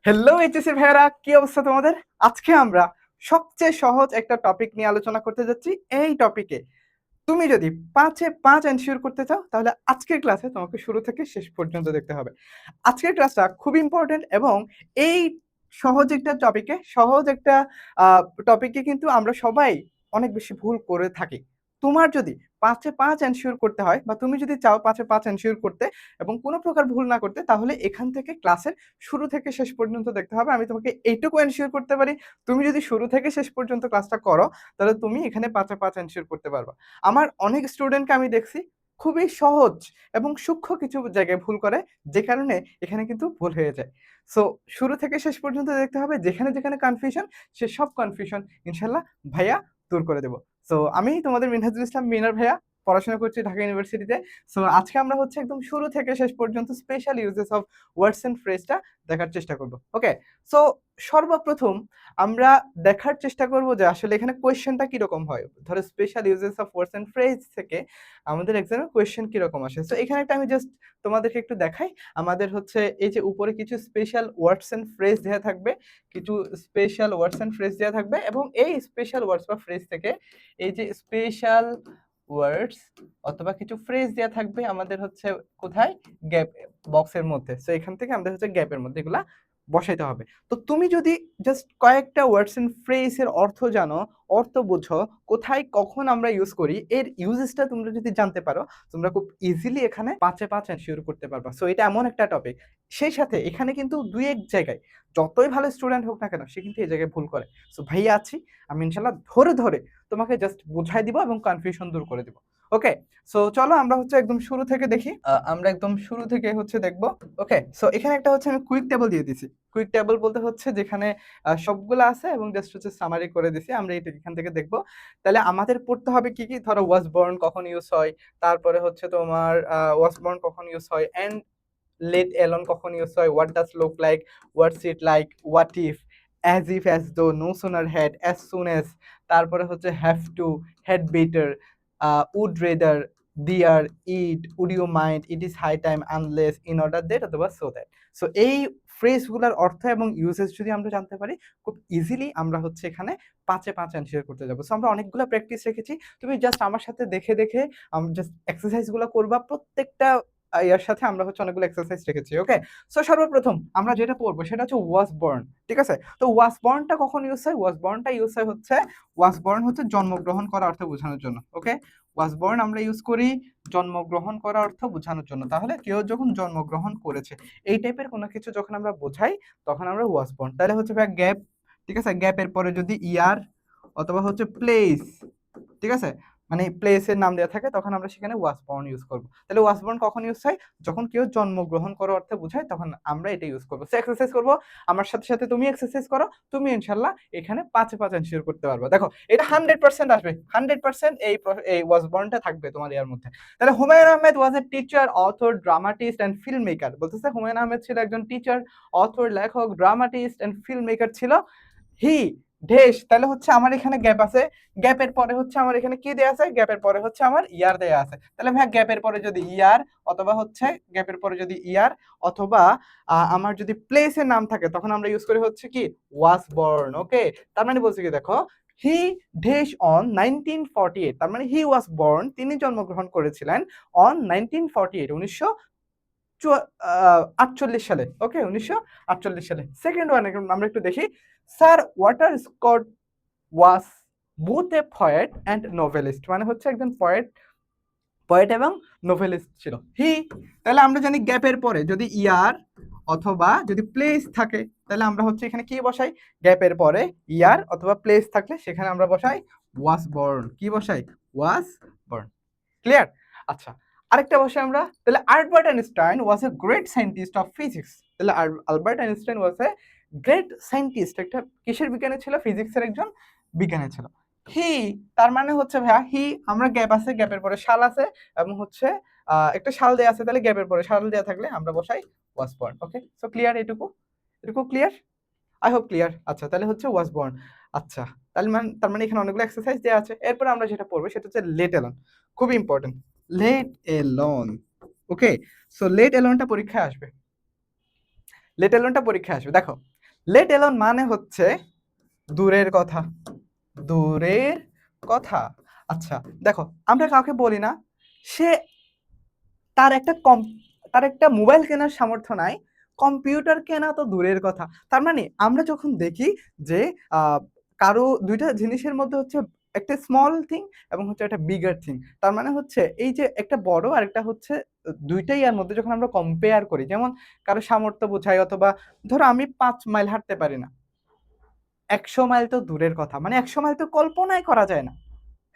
Hello HSC ভাইয়ারা, কি অবস্থা তোমাদের? আজকে আমরা সবচেয়ে সহজ একটা টপিক নিয়ে আলোচনা করতে যাচ্ছি। এই টপিকে তুমি যদি ৫ এ ৫ এনশিওর করতে চাও তাহলে আজকের ক্লাসে তোমাকে শুরু থেকে শেষ পর্যন্ত দেখতে হবে। আজকের ক্লাসটা খুব ইম্পোর্টেন্ট এবং এই সহজ একটা আ টপিকে কিন্তু আমরা সবাই অনেক বেশি ভুল করে থাকি। তোমার যদি ৫ এ ৫ এনশিওর করতে হয় বা তুমি যদি চাও ৫ এ ৫ এনশিওর করতে এবং কোনো প্রকার ভুল না করতে, তাহলে এখান থেকে ক্লাসের শুরু থেকে শেষ পর্যন্ত দেখতে হবে। আমি তোমাকে এইটুকু এনশিওর করতে পারি, তুমি যদি শুরু থেকে শেষ পর্যন্ত ক্লাসটা করো, তাহলে তুমি এখানে ৫ এ ৫ এনশিওর করতে পারবা। আমার অনেক স্টুডেন্টকে আমি দেখছি খুবই সহজ এবং সূক্ষ্ম কিছু জায়গায় ভুল করে, যে কারণে এখানে কিন্তু ভুল হয়ে যায়। সো শুরু থেকে শেষ পর্যন্ত দেখতে হবে, যেখানে কনফিউশন, সেসব কনফিউশন ইনশাল্লাহ ভাইয়া দূর করে দেব। সো আমি তোমাদের মিনহাজুল ইসলাম মিনার ভাইয়া, পড়াশোনা করছি ঢাকা ইউনিভার্সিটিতে। সো আজকে আমরা হচ্ছে একদম শুরু থেকে শেষ পর্যন্ত special uses of words and ফ্রেজটা দেখার চেষ্টা করব। ওকে, সো সর্বপ্রথম আমরা দেখার চেষ্টা করব যে আসলে এখানে কোয়েশ্চেনটা কিরকম হয়। ধরো special uses of words and phrase থেকে আমাদের এক্সামে কোয়েশ্চেন কিরকম আসে। সো এখানে একটা আমি জাস্ট তোমাদেরকে একটু দেখাই। আমাদের হচ্ছে এই যে উপরে কিছু স্পেশাল ওয়ার্ডস এন্ড ফ্রেজ দেয়া থাকবে, কিছু স্পেশাল ওয়ার্ডস এন্ড ফ্রেজ দেয়া থাকবে এবং এই স্পেশাল ওয়ার্ডস বা ফ্রেজ থেকে এই যে স্পেশাল ওয়ার্ডস অথবা কিছু ফ্রেজ দেয়া থাকবে আমাদের হচ্ছে কোথায়, গ্যাপ বক্সের মধ্যে। সো এখান থেকে আমাদের হচ্ছে গ্যাপের মধ্যে এগুলা বসাইতে হবে। তো তুমি যদি জাস্ট কয়েকটা ওয়ার্ডস এন্ড ফ্রেজ এর অর্থ জানো, অর্থ বুঝো, কোথায় কখন আমরা ইউজ করি, এর ইউজেসটা তোমরা যদি জানতে পারো, তোমরা খুব ইজিলি এখানে ৫ এ ৫ এনশিওর করতে পারবা। সো এটা এমন একটা টপিক, সেই সাথে এখানে কিন্তু ২-১ জায়গায় যতই ভালো স্টুডেন্ট হোক না কেন, সে কিন্তু এই জায়গায় ভুল করে। সো ভাইয়া আছি, আমি ইনশাআল্লাহ ধরে ধরে তোমাকে জাস্ট বুঝাই দিব এবং কনফিউশন দূর করে দিব। ওকে, সো চলো আমরা হচ্ছে একদম শুরু থেকে দেখি। আমরা একদম শুরু থেকে হচ্ছে দেখব। ওকে, সো এখানে একটা হচ্ছে আমি কুইক টেবল দিয়ে দিছি। কুইক টেবল বলতে হচ্ছে যেখানে সবগুলো আছে এবং জাস্ট হচ্ছে সামারি করে দিছি। আমরা এটা এখান থেকে দেখব। তাহলে আমাদের পড়তে হবে কি, কি? ধরো ওয়াজ বর্ন কখন ইউজ হয়, তারপরে হচ্ছে তোমার ওয়াজ বর্ন কখন ইউজ হয়, এন্ড লেট এলোন কখন ইউজ হয়, what does look like, what's it like, what if, as if, as though, no sooner had, as soon as, তারপরে হচ্ছে have to, had better, would rather, dare, it, would you mind, it is high time, unless, in order that অথবা so that. So এই ফ্রেজগুলোর অর্থ এবং uses যদি আমরা জানতে পারি, খুব ইজিলি আমরা হচ্ছে এখানে ৫ এ ৫ অ্যানসার করতে যাবো। সো আমরা অনেকগুলো প্র্যাকটিস রেখেছি। তুমি জাস্ট আমার সাথে দেখে দেখে জাস্ট এক্সারসাইজগুলো করবা। প্রত্যেকটা ইয়ার সাথে আমরা হচ্ছে অনেকগুলো এক্সারসাইজ রেখেছি। ওকে, সো সর্বপ্রথম আমরা যেটা পড়বো সেটা হচ্ছে ওয়াজ বর্ন। ঠিক আছে, তো ওয়াজ বর্নটা কখন ইউজ হয়? ওয়াজ বর্নটা ইউজ হয় হচ্ছে, ওয়াজ বর্ন হচ্ছে জন্মগ্রহণ করা অর্থ বোঝানোর জন্য। ওকে, ওয়াজ বর্ন আমরা ইউজ করি জন্মগ্রহণ করা অর্থ বোঝানোর জন্য। তাহলে কেউ যখন জন্মগ্রহণ করেছে, এই টাইপের কোনো কিছু যখন আমরা বোঝাই, তখন আমরা ওয়াজ বর্ন। তাহলে হচ্ছে ভাই গ্যাপ, ঠিক আছে, গ্যাপের পরে যদি ইয়ার অথবা হচ্ছে প্লেস, ঠিক আছে, মানে প্লেসের নাম দেওয়া থাকে, তখন আমরা সেখানে ওয়াজ বর্ন ইউজ করব। তাহলে ওয়াজ বর্ন কখন ইউজ হয়? যখন কেউ জন্মগ্রহণ করার অর্থে বোঝায়, তখন আমরা এটা ইউজ করবো। সো এক্সারসাইজ করবো, আমার সাথে সাথে তুমি এক্সারসাইজ করো, তুমি ইনশাল্লাহ এখানে ৫ এ ৫ এনশিওর করতে পারবে। দেখো এটা 100% আসবে, 100% এই ওয়াজ বর্নটা থাকবে তোমার ইয়ার মধ্যে। তাহলে Humayun Ahmed was a teacher, author, dramatist and film maker. বলতেছে হুমায়ুন আহমেদ ছিল একজন টিচার, অথর, লেখক, ড্রামাটিস্ট অ্যান্ড ফিল্ম মেকার ছিল। হি ঢেস, তাহলে হচ্ছে আমার এখানে গ্যাপ আছে, গ্যাপের পরে হচ্ছে আমার এখানে কি দেয়া আছে, গ্যাপের পরে হচ্ছে আমার ইয়ার দেয়া আছে। তাহলে ভাই গ্যাপের পরে যদি ইয়ার অথবা হচ্ছে গ্যাপের পরে যদি ইয়ার অথবা আমার যদি প্লেসের নাম থাকে, তখন আমরা ইউজ করি হচ্ছে কি, ওয়াজ বর্ন। ওকে, তার মানে বলছে কি, দেখো হি ঢেস অন 1948, তার মানে হি ওয়াজ বর্ন, তিনি জন্মগ্রহণ করেছিলেন অন 1948, 1948 সালে। ওকে, 1948 সালে। সেকেন্ড ওয়ান আমরা একটু দেখি। Sir water Scott was both a poet and novelist, মানে হচ্ছে একজন পয়েট, পয়েট এবং নোভেলিস্ট ছিল। হি, তাহলে আমরা জানি গ্যাপের পরে যদি ইয়ার অথবা যদি প্লেস থাকে, তাহলে আমরা হচ্ছে এখানে কি বসাই, গ্যাপের পরে ইয়ার অথবা প্লেস থাকলে সেখানে আমরা বসাই ওয়াজ বর্ন। কি বসাই? Was born. ক্লিয়ার? আচ্ছা, আরেকটা বসে আমরা, তাহলে Albert Einstein was a great scientist of physics. তাহলে Albert Einstein was a great scientist, একটা কিসের বিজ্ঞানী ছিল? ফিজিক্সের একজন বিজ্ঞানী ছিল। হি, তার মানে হচ্ছে ভাইয়া হি, আমরা গ্যাপ আছে, গ্যাপের পরে শাল আছে এবং হচ্ছে একটা শাল দেয়া আছে, তাহলে গ্যাপের পরে শাল দেয়া থাকলে আমরা বসাই was born. Okay, so clear? এটুকু এটুকু ক্লিয়ার? I hope clear. আচ্ছা, তাহলে হচ্ছে ওয়াজ বর্ন। আচ্ছা, তার মানে এখানে অনেকগুলো এক্সারসাইজ দেওয়া আছে। এরপর আমরা যেটা পড়বো সেটা হচ্ছে লেট এলোন। খুব ইম্পর্টেন্ট, লেট এলোন। ওকে, সো লেট এলোনটা পরীক্ষায় আসবে। লেট এলোনটা পরীক্ষায় আসবে। দেখো লেট এলোন মানে হচ্ছে দূরের কথা, দূরের কথা। আচ্ছা দেখো আমরা কাউকে বলি না সে তার একটা তার একটা মোবাইল কেনার সামর্থ্য নাই, কম্পিউটার কেনা তো দূরের কথা। তার মানে আমরা যখন দেখি যে কারো দুইটা জিনিসের মধ্যে হচ্ছে একটা স্মল থিং এবং হচ্ছে একটা বিগার থিং, তার মানে হচ্ছে এই যে একটা বড় আর একটা হচ্ছে দুইটাই এর মধ্যে যখন আমরা কম্পেয়ার করি, যেমন কারো সামর্থ্য বোঝায়, অথবা ধরো আমি 5 মাইল হাঁটতে পারি না, 100 মাইল তো দূরের কথা, মানে 100 মাইল তো কল্পনাই করা যায় না।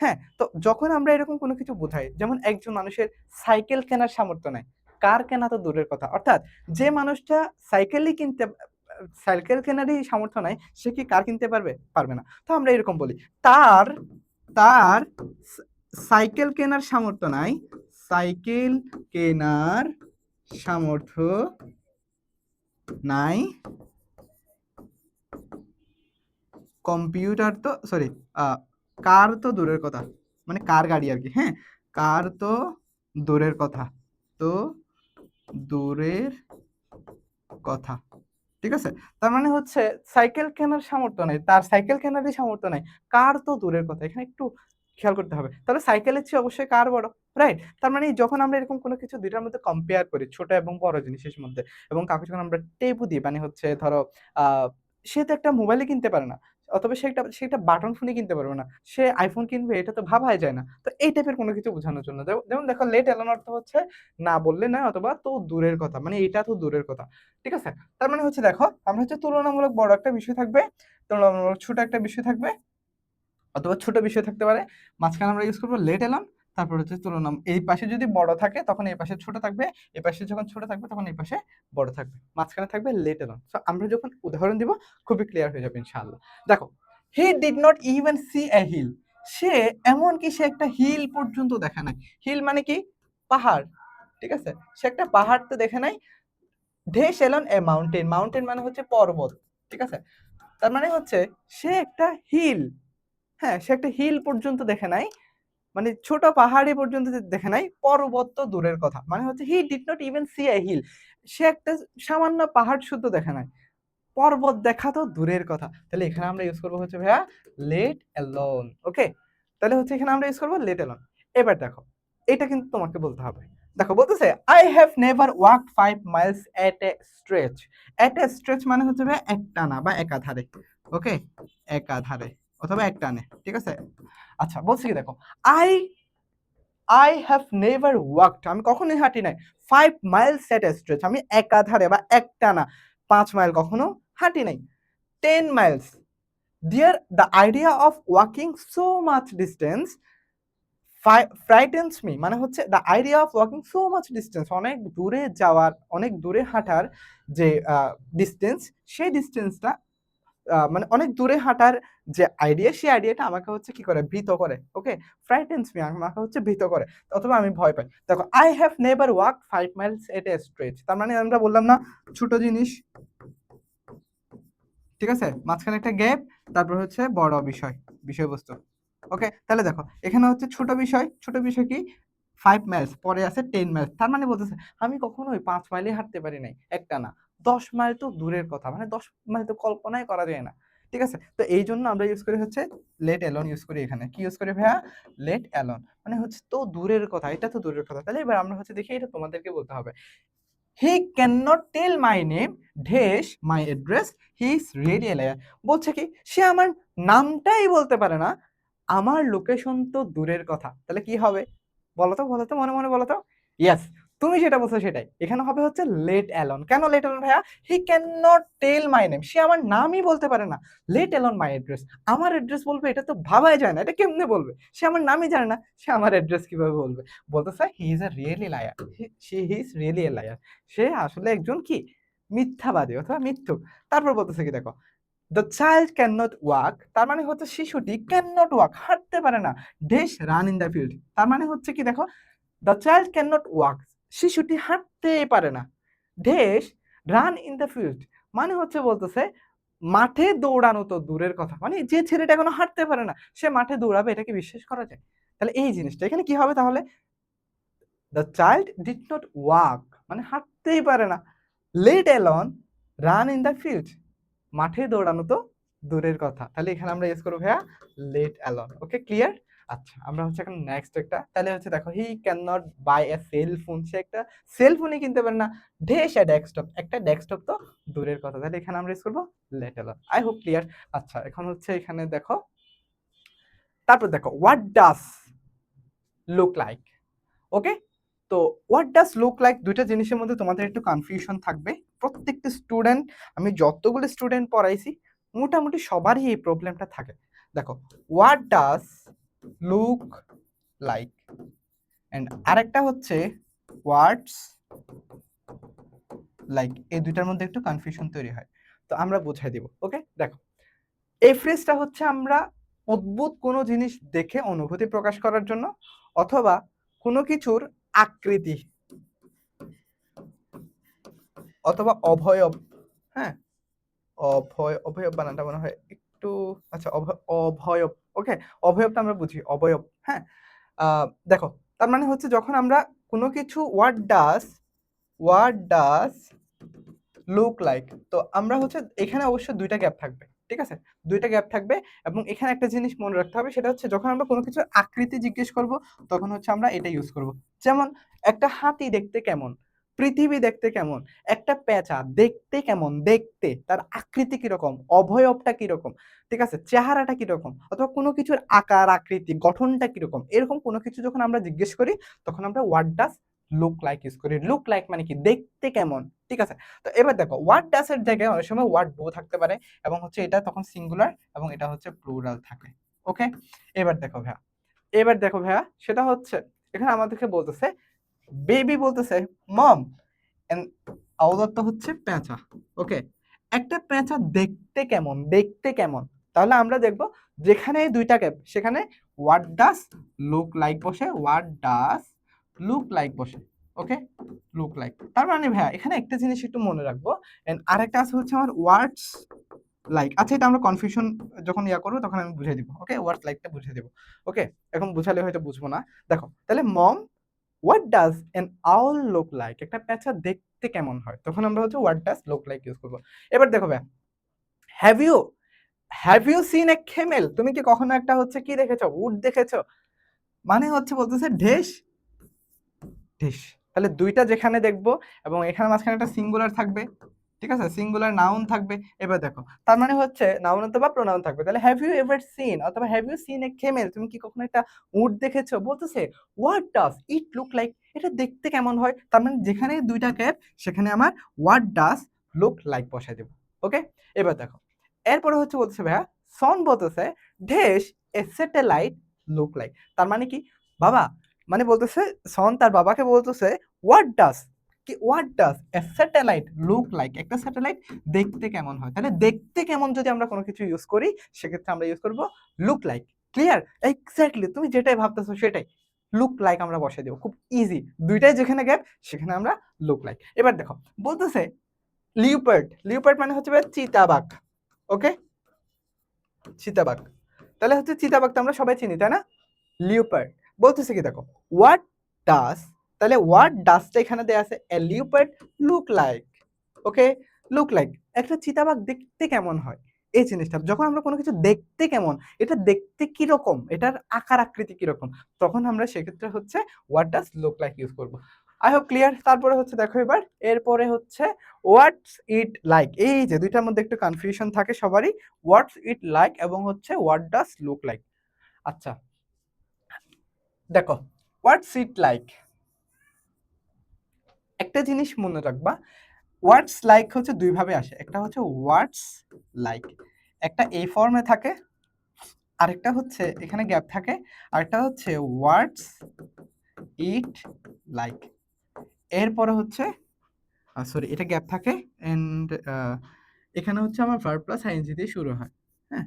হ্যাঁ, তো যখন আমরা এরকম কোনো কিছু বোঝাই, যেমন একজন মানুষের সাইকেল কেনার সামর্থ্য নাই, কার কেনা তো দূরের কথা। অর্থাৎ যে মানুষটা সাইকেলই কিনতে সাইকেল কেনারই সামর্থ্য নাই, সে কি কার কিনতে পারবে? পারবে না। তো আমরা এরকম বলি, তার তার সাইকেল কেনার সামর্থ্য নাই, সাইকেল কেনার সামর্থ্য নাই, কম্পিউটার তো সরি কার তো দূরের কথা, মানে কার গাড়ি আর কি। হ্যাঁ, কার তো দূরের কথা, তো দূরের কথা, ঠিক আছে। তার মানে হচ্ছে সাইকেল কেনার সামর্থ্য নাই, তার সাইকেল কেনারই সামর্থ্য নাই, কার তো দূরের কথা। এখানে একটু খেয়াল করতে হবে, তাহলে সাইকেলের চেয়ে অবশ্যই কার বড়, রাইট? তার মানে যখন আমরা এরকম কোনো কিছু দুইটার মধ্যে কম্পেয়ার করি, ছোট এবং বড় জিনিসের মধ্যে, এবং কাউকে যখন আমরা টেবু দিই, মানে হচ্ছে ধরো সে তো একটা মোবাইলই কিনতে পারে না, অথবা সে একটা বাটন ফোনই কিনতে পারবে না, সে আইফোন কিনবে, এটা তো ভাবাই যায় না। তো এই টাইপের কোনো কিছু বোঝানোর জন্য, যেমন দেখো লেট এলোন অর্থ হচ্ছে না বললে না, অথবা তো দূরের কথা, মানে এটা তো দূরের কথা, ঠিক আছে। তার মানে হচ্ছে দেখো আমরা হচ্ছে তুলনামূলক বড় একটা বিষয় থাকবে, তুলনামূলক ছোট একটা বিষয় থাকবে, অথবা ছোট বিষয় থাকতে পারে, মাঝখানে আমরা ইউজ করবো লেট এলন। তারপর হচ্ছে তুলনা, এই পাশে যদি বড় থাকে তখন এই পাশে ছোট থাকবে, এই পাশে যখন ছোট থাকবে তখন এই পাশে বড় থাকবে, মাঝখানে থাকবে লেট এলন। সো আমরা যখন উদাহরণ দিব খুবই ক্লিয়ার হয়ে যাবে ইনশাআল্লাহ। দেখো he did not even see a hill, সে এমনকি সে একটা হিল পর্যন্ত দেখে নাই। হিল মানে কি? পাহাড়, ঠিক আছে। সে একটা পাহাড় তো দেখে নাই। ঢেস এলন এ মাউন্টেন, মাউন্টেন মানে হচ্ছে পর্বত, ঠিক আছে। তার মানে হচ্ছে সে একটা হিল, হ্যাঁ সে একটা হিল পর্যন্ত দেখে নাই, মানে ছোট পাহাড়ি পর্যন্ত দেখে নাই, পর্বত তো দূরের কথা। মানে হচ্ছে he did not even see a hill, সে একটা সামান্য পাহাড় শুদ্ধ দেখে নাই, পর্বত দেখা তো দূরের কথা। তাহলে এখানে আমরা ইউজ করবো হচ্ছে ভাইয়া লেট অ্যালোন। ওকে, তাহলে হচ্ছে এখানে আমরা ইউজ করবো লেট অ্যালোন। এবার দেখো এটা কিন্তু তোমাকে বলতে হবে। দেখো বলতেছে I have never walked 5 Miles at A stretch. At A stretch মানে হচ্ছে ভাইয়া একটানা বা একাধারে, ওকে, একাধারে অথবা একটানে, ঠিক আছে। আচ্ছা বলছি কি দেখো, I I have never walked, আমি কখনোই হাঁটি নাই 5 মাইলস এট এ স্ট্রেচ, আমি একাধারে বা একটানা 5 মাইল কখনো হাঁটি নাই। 10 miles, there the idea of walking so much distance frightens me, মানে হচ্ছে the idea of walking so much distance, অনেক দূরে যাওয়ার, অনেক দূরে হাঁটার যে ডিস্টেন্স, সেই ডিস্টেন্সটা মানে অনেক দূরে হাঁটার যে আইডিয়া, সেই আইডিয়াটা আমাকে হচ্ছে কি করে, ভীত করে। ওকে, ফ্রাইটেন্স মি, আমাকে হচ্ছে ভীত করে, অথবা আমি ভয় পাই। দেখো I have never walk 5 Miles at A stretch, তার মানে আমরা বললাম না ছোট জিনিস, ঠিক আছে, মাঝখানে একটা গ্যাপ, তারপর হচ্ছে বড় বিষয়, বিষয়বস্তু। ওকে, তাহলে দেখো এখানে হচ্ছে ছোট বিষয়, ছোট বিষয় কি 5 মাইলস, পরে আছে 10 মাইলস, তার মানে বলতেছে আমি কখনোই 5 মাইলই হাঁটতে পারি নাই একটা না, 10 মাইল তো দূরের কথা, মানে 10 মাইল তো কল্পনাই করা যায় না, ঠিক আছে। তো এই জন্য আমরা ইউজ করি হচ্ছে লেট অ্যালোন ইউজ করি। এখানে কি ইউজ করি ভাইয়া? লেট অ্যালোন, মানে হচ্ছে তো দূরের কথা, এটা তো দূরের কথা। তাহলে এবার আমরা হচ্ছে দেখি এটা তোমাদেরকে বলতে হবে। He can not tell my name dash my address, he is really a liar. বলছে কি সে আমার নামটাই বলতে পারে না, আমার লোকেশন তো দূরের কথা। তাহলে কি হবে বলো তো, বলো তো, মনে মনে বলো তো। ইয়েস, তুমি যেটা বলছো সেটাই, এখানে হবে হচ্ছে লেট অ্যালোন। কেন লেট অ্যালোন ভাইয়া? He can not tell my name, সে আমার নামই বলতে পারে না, লেট অ্যালোন মাই অ্যাড্রেস, আমার অ্যাড্রেস বলবে, এটা তো ভাবাই যায় না, এটা কেমনে বলবে? সে আমার নামই জানে না, সে আমার অ্যাড্রেস কিভাবে বলবে? বলতেছে he is a really liar, he is really a liar, সে আসলে একজন কি মিথ্যাবাদী অথবা মিথ্যুক। তারপর বলতেছে কি দেখো, the child can not walk, তার মানে হচ্ছে শিশুটি ক্যান নট ওয়াক, হাঁটতে পারে না, dash run in the field, তার মানে হচ্ছে কি দেখো, the child can not walk, শিশুটি হাঁটতেই পারে না, dash run in the field, মানে হচ্ছে বলতেছে মাঠে দৌড়ানো তো দূরের কথা, মানে যে ছেলেটা এখনো হাঁটতে পারে না সে মাঠে দৌড়াবে, এটা কি বিশ্বাস করা যায়? তাহলে এই জিনিসটা এখানে কি হবে তাহলে? The child did not walk, মানে হাঁটতেই পারে না, let alone run in the field, মাঠে দৌড়ানো তো দূরের কথা। তাহলে এখানে আমরা ইউজ করবো ভাইয়া লেট অ্যালোন। ওকে, ক্লিয়ার? আচ্ছা, আমরা হচ্ছে এখন নেক্সট একটা, তাহলে হচ্ছে দেখো, he can not buy a cell phone, সে একটা সেল ফোনই কিনতে পারে না। ঢেস এ ডেস্কটপ, একটা ডেস্কটপ তো দূরের কথা। তাহলে এখানে আমরা ইউজ করবো let alone. I hope clear. আচ্ছা, এখন হচ্ছে এখানে দেখো, তারপর দেখো হোয়াট ডাজ লুক লাইক। ওকে, তো হোয়াট ডাজ লুক লাইক, দুইটা জিনিসের মধ্যে তোমাদের একটু কনফিউশন থাকবে। প্রত্যেকটা স্টুডেন্ট, আমি যতগুলো স্টুডেন্ট পড়াইছি মোটামুটি সবারই এই প্রবলেমটা থাকে। দেখো, what does look like and আরেকটা হচ্ছে হোয়াটস লাইক, এই দুইটার মধ্যে একটু কনফিউশন তৈরি হয়। তো আমরা বুঝাই দিব। ওকে, দেখো, এই ফ্রেজটা হচ্ছে আমরা অদ্ভুত কোনো জিনিস দেখে অনুভূতি প্রকাশ করার জন্য, অথবা কোনো কিছুর আকৃতি অথবা অবয়ব, হ্যাঁ, অবয়ব বানানটা মনে হয় একটু, আচ্ছা, অবয়ব। ওকে, অবয়বটা আমরা বুঝি, অবয়ব, হ্যাঁ। দেখো, তার মানে হচ্ছে যখন আমরা কোনো কিছু হোয়াট ডাজ লুক লাইক, তো আমরা হচ্ছে এখানে অবশ্যই দুইটা গ্যাপ থাকবে, ঠিক আছে, দুইটা গ্যাপ থাকবে। এবং এখানে একটা জিনিস মনে রাখতে হবে, সেটা হচ্ছে যখন আমরা কোনো কিছুর আকৃতি জিজ্ঞেস করব, তখন হচ্ছে আমরা এটা ইউজ করব। যেমন একটা হাতি দেখতে কেমন, পৃথিবী দেখতে কেমন, একটা পেঁচা দেখতে কেমন, দেখতে তার আকৃতি কিরকম, অবয়বটা কিরকম, ঠিক আছে, চেহারাটা কিরকম, অথবা কোনো কিছুর আকার আকৃতি গঠনটা কিরকম, এরকম কোনো কিছু যখন আমরা জিজ্ঞেস করি, তখন আমরা what does look like use করি। লুক লাইক মানে কি, দেখতে কেমন, ঠিক আছে। তো এবার দেখো, হোয়াট ডাজ এর জায়গায় অনেক সময় হোয়াট ডু থাকতে পারে, এবং হচ্ছে এটা তখন সিঙ্গুলার এবং এটা হচ্ছে প্লুরাল থাকে। ওকে, এবার দেখো ভাইয়া, সেটা হচ্ছে এখানে আমাদেরকে বলতেছে, বেবি বলতেছে মম, এন্ড আওলাদ তো হচ্ছে পেঁচা। ওকে, একটা পেঁচা দেখতে কেমন, দেখতে কেমন, তাহলে আমরা দেখব যেখানে এই দুইটা গ্যাপ, সেখানে হোয়াট ডাজ লুক লাইক বসে, হোয়াট ডাজ লুক লাইক বসে। ওকে, লুক লাইক, তার মানে ভাইয়া এখানে একটা জিনিস একটু মনে রাখবো। এন্ড আরেকটা আছে হচ্ছে আমার ওয়ার্ডস লাইক। আচ্ছা, এটা আমরা কনফিউশন যখন ইয়া করবো তখন আমি বুঝিয়ে দিব। ওকে, ওয়ার্ডস লাইকটা বুঝিয়ে দিব। ওকে, এখন বুঝালে হয়তো বুঝবো না। দেখো, তাহলে mom, what does an owl look like, একটা পেঁচা দেখতে কেমন হয়, তখন আমরা হচ্ছে what does look like use করবো। এবার দেখো ভাইয়া, have you seen a camel, তুমি কি কখনো একটা হচ্ছে কি দেখেছো, উট দেখেছো, মানে হচ্ছে বলতেছে ঢেস ঢেস। তাহলে দুইটা যেখানে দেখবো, এবং এখানে মাঝখানে একটা সিঙ্গুলার থাকবে, ঠিক আছে, সিঙ্গুলার নাউন থাকবে। এবার দেখো, তার মানে হচ্ছে নাউন অথবা প্রোনাউন থাকবে। তাহলে হ্যাভ ইউ এভার সিন, অথবা have you seen a camel, তুমি কি কখনো একটা উট দেখেছো, বলতেছে what does it look like, এটা দেখতে কেমন হয়। তার মানে যেখানে দুইটা গ্যাপ, সেখানে আমার হোয়াট ডাজ লুক লাইক বসাই দেবো। ওকে, এবার দেখো, এরপরে হচ্ছে বলতেছে ভাইয়া, সন বলতেছে ঢেস এ স্যাটেলাইট লুক লাইক, তার মানে কি বাবা, মানে বলতেছে সন তার বাবাকে বলতেছে হোয়াট ডাজ, কি what does a satellite look like, একটা স্যাটেলাইট দেখতে কেমন হয়। তাহলে দেখতে কেমন যদি আমরা কোনো কিছু ইউজ করি, সেক্ষেত্রে আমরা ইউজ করব লুক লাইক। ক্লিয়ার? এক্স্যাক্টলি, তুমি যেটাই ভাবতেছো সেটাই, লুক লাইক আমরা বসাই দেবো, খুব ইজি। দুইটাই যেখানে গ্যাপ, সেখানে আমরা লুক লাইক। এবার দেখো, বলতেছে লিওপার্ড, লিওপার্ড মানে হচ্ছে চিতাবাঘ। ওকে, চিতাবাঘ, তাহলে হচ্ছে চিতাবাঘ তো আমরা সবাই চিনি, তাই না? লিওপার্ড বলতেছে কি, দেখো হোয়াট ডাজ, তাহলে হোয়াট ডাজটা এখানে দেয়া আছে, এ লিওপার্ড লুক লাইক। ওকে, লুক লাইক, একটা চিতাবাঘ দেখতে কেমন হয়, এই জিনিসটা যখন আমরা কোনো কিছু দেখতে কেমন, এটা দেখতে কিরকম, এটার আকার আকৃতি কিরকম, তখন আমরা সেক্ষেত্রে হচ্ছে what does look like use করবো। I hope clear. তারপরে হচ্ছে দেখো, এবার এরপরে হচ্ছে হোয়াটস ইট লাইক, এই যে দুইটার মধ্যে একটু কনফিউশন থাকে সবারই, হোয়াটস ইট লাইক এবং হচ্ছে হোয়াট ডাজ লুক লাইক। আচ্ছা, দেখো, হোয়াটস ইট লাইক, একটা জিনিস মনে রাখবা, হোয়াটস লাইক হচ্ছে দুই ভাবে আসে, একটা হচ্ছে হোয়াটস লাইক, একটা এই ফর্মে থাকে, আরেকটা হচ্ছে এখানে গ্যাপ থাকে, আরেকটা হচ্ছে হোয়াটস ইট লাইক, এরপরে হচ্ছে সরি, এটা গ্যাপ থাকে, এন্ড এখানে হচ্ছে আমার ভার্ব প্লাস আইএনজি দিয়ে শুরু হয়। হ্যাঁ,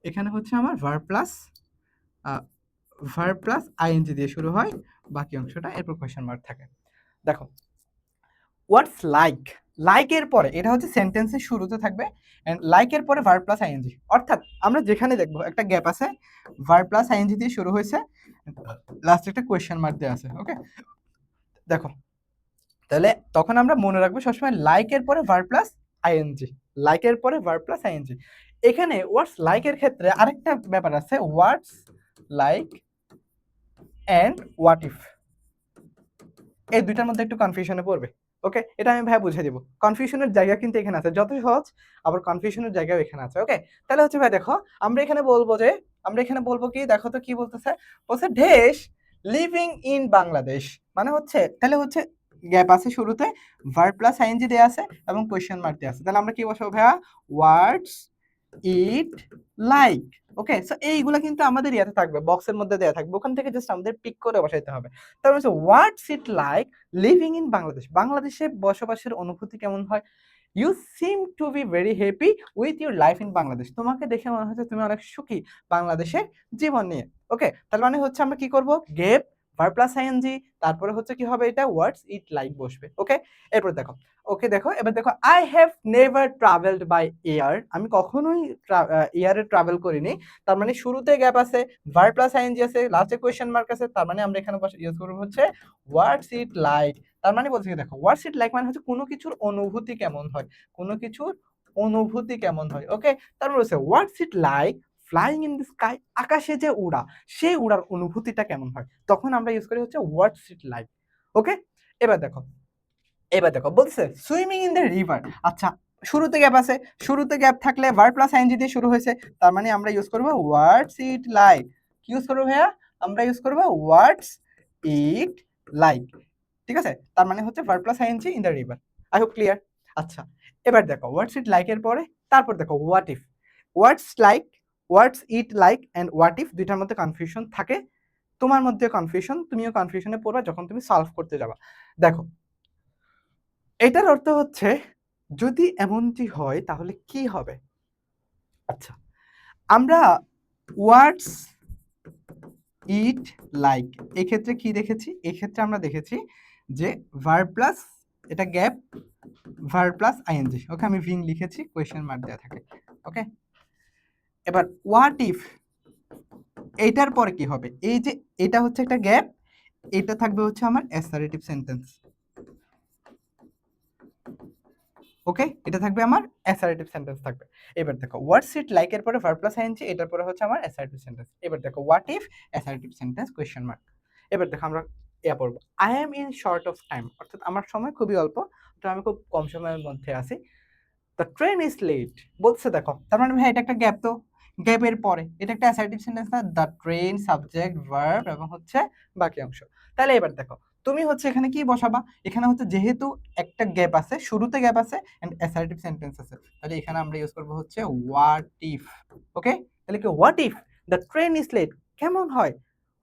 এখানে হচ্ছে আমার ভার্ব প্লাস আইএনজি দিয়ে শুরু হয় বাকি অংশটা, এরপর কোয়েশ্চেন মার্ক থাকে। দেখো, হোয়াটস লাইক, লাইকের পরে এটা হচ্ছে সেন্টেন্সের শুরুতে থাকবে, এন্ড লাইকের পরে ভার্ব প্লাস আইএনজি, অর্থাৎ আমরা যেখানে দেখবো একটা গ্যাপ আছে, ভার্ব প্লাস আইএনজি দিয়ে শুরু হয়েছে, লাস্টে একটা কোয়েশ্চেন মার্ক দেওয়া আছে। ওকে, দেখো, তাহলে তখন আমরা মনে রাখবো সবসময় লাইকের পরে ভার্ব প্লাস আইএনজি, লাইকের পরে ভার্ব প্লাস আইএনজি। এখানে ওয়ার্ডস লাইকের ক্ষেত্রে আরেকটা ব্যাপার আছে, ওয়ার্ডস লাইক অ্যান্ড হোয়াট ইফ, এই দুইটার মধ্যে একটু কনফিউশনে পড়বে। ওকে, এটা আমি ভাই বুঝিয়ে দিব। কনফিউশনের জায়গা কিন্তু এখানে আছে, যত সহজ আবার কনফিউশনের জায়গাও এখানে আছে। ওকে, তাহলে হচ্ছে ভাই দেখো, আমরা এখানে বলবো কি, দেখো তো কি বলতেছে, বলছে দেশ লিভিং ইন বাংলাদেশ, মানে হচ্ছে তাহলে হচ্ছে গ্যাপ আছে শুরুতে, ভার্ব প্লাস আইএনজি দেয়া আছে এবং কোয়েশ্চেন মার্ক দেয়া আছে। তাহলে আমরা কি বসাবো ভাইয়া, ওয়ার্ডস ইট লাইক। ওকে, সো এইগুলা কিন্তু আমাদের ইয়াতে থাকবে, বক্সের মধ্যে দেয়া থাকবে, ওখান থেকে জাস্ট আমাদের পিক করে বসাইতে হবে। তারপর হচ্ছে what's it like living in Bangladesh, বাংলাদেশে বসবাসের অনুভূতি কেমন হয়। You seem to be very happy with your life in Bangladesh, তোমাকে দেখে মনে হচ্ছে তুমি অনেক সুখী বাংলাদেশের জীবন নিয়ে। ওকে, তার মানে হচ্ছে আমরা কি করব, গেভ ভার্ব প্লাস আইএনজি, তারপরে হচ্ছে কি হবে, এটা ওয়ার্ডস ইট লাইক বসবে। ওকে, এরপর দেখো, ওকে দেখো, এবার দেখো, I have never travelled by air, আমি কখনোই এয়ারে ট্রাভেল করিনি। তার মানে শুরুতে গ্যাপ আছে, ভার্ব প্লাস আইএনজি আছে, লাস্টে কোয়েশ্চেন মার্ক আছে, তার মানে আমরা এখানে ইউজ করব হচ্ছে হোয়াটস ইট লাইক। তার মানে বলছি দেখো, হোয়াটস ইট লাইক মানে হচ্ছে কোনো কিছুর অনুভূতি কেমন হয়, কোনো কিছুর অনুভূতি কেমন হয়। ওকে, তার মানে হচ্ছে what's it like flying in the sky, আকাশে যে উড়া, সেই উড়ার অনুভূতিটা কেমন হয়, তখন আমরা ইউজ করি হচ্ছে হোয়াটস ইট লাইক। ওকে, এবার দেখো, বলছে সুইমিং ইন দ্য রিভার। আচ্ছা, শুরুতে গ্যাপ আছে, শুরুতে গ্যাপ থাকলে ভার্ব প্লাস আইএনজি দিয়ে শুরু হয়েছে, তার মানে আমরা ইউজ করব হোয়াটস ইট লাইক। কি ইউজ করবো ভাইয়া, আমরা ইউজ করব হোয়াটস ইট লাইক। ঠিক আছে, তার মানে হচ্ছে verb plus ING in the river. I hope clear. আচ্ছা, এবার দেখো হোয়াটস ইট লাইক এর পরে তারপর দেখো what if. What's like, what's it like and what if দুইটার মধ্যে কনফিউশন থাকে, তোমার মধ্যে কনফিউশন, তুমিও কনফিউশনে পড়বা যখন তুমি সলভ করতে যাবা। দেখো, এটার অর্থ হচ্ছে যদি এমনটি হয় তাহলে কি হবে। আচ্ছা, আমরা ওয়ার্ডস ইট লাইক এই ক্ষেত্রে কি দেখেছি, এই ক্ষেত্রে আমরা দেখেছি যে ভার্ব প্লাস, এটা গ্যাপ, ভার্ব প্লাস আইএনজি। ওকে, আমি ভিং লিখেছি, কোয়েশ্চেন মার্ক দেওয়া থাকে। ওকে, এবার হোয়াট ইফ, এইটার পরে কি হবে, এই যে এটা হচ্ছে একটা গ্যাপ, এটা থাকবে হচ্ছে আমার অ্যাসার্টিভ সেন্টেন্স। ওকে, এটা থাকবে আমার অ্যাসার্টিভ সেন্টেন্স থাকবে। এবার দেখো হোয়াটস ইট লাইক এর পরে ভার্ব প্লাস আইএনজি, এটার পরে হচ্ছে আমার অ্যাসার্টিভ সেন্টেন্স। এবার দেখো what if assertive sentence question mark. এবার দেখো আমরা পড়বো, I am in short of time, অর্থাৎ আমার সময় খুবই অল্প, তো আমি খুব কম সময়ের মধ্যে আছি। দ্য ট্রেন ইজ লেট, বলছে দেখো, তার মানে ভাই এটা একটা গ্যাপ, তো গ্যাপের পরে এটা একটা অ্যাসার্টিভ সেন্টেন্স না, দ্য ট্রেন সাবজেক্ট ভার্ব এবং হচ্ছে বাকি অংশ। তাহলে এবার দেখো, তুমি হচ্ছে এখানে কি বসাবা, এখানে হচ্ছে যেহেতু একটা গ্যাপ আছে, শুরুতে গ্যাপ আছে এন্ড অ্যাসার্টিভ সেন্টেন্স আছে, তাহলে এখানে আমরা ইউজ করব হচ্ছে হোয়াট ইফ। ওকে, তাহলে কি what if the train is late, কেমন হয়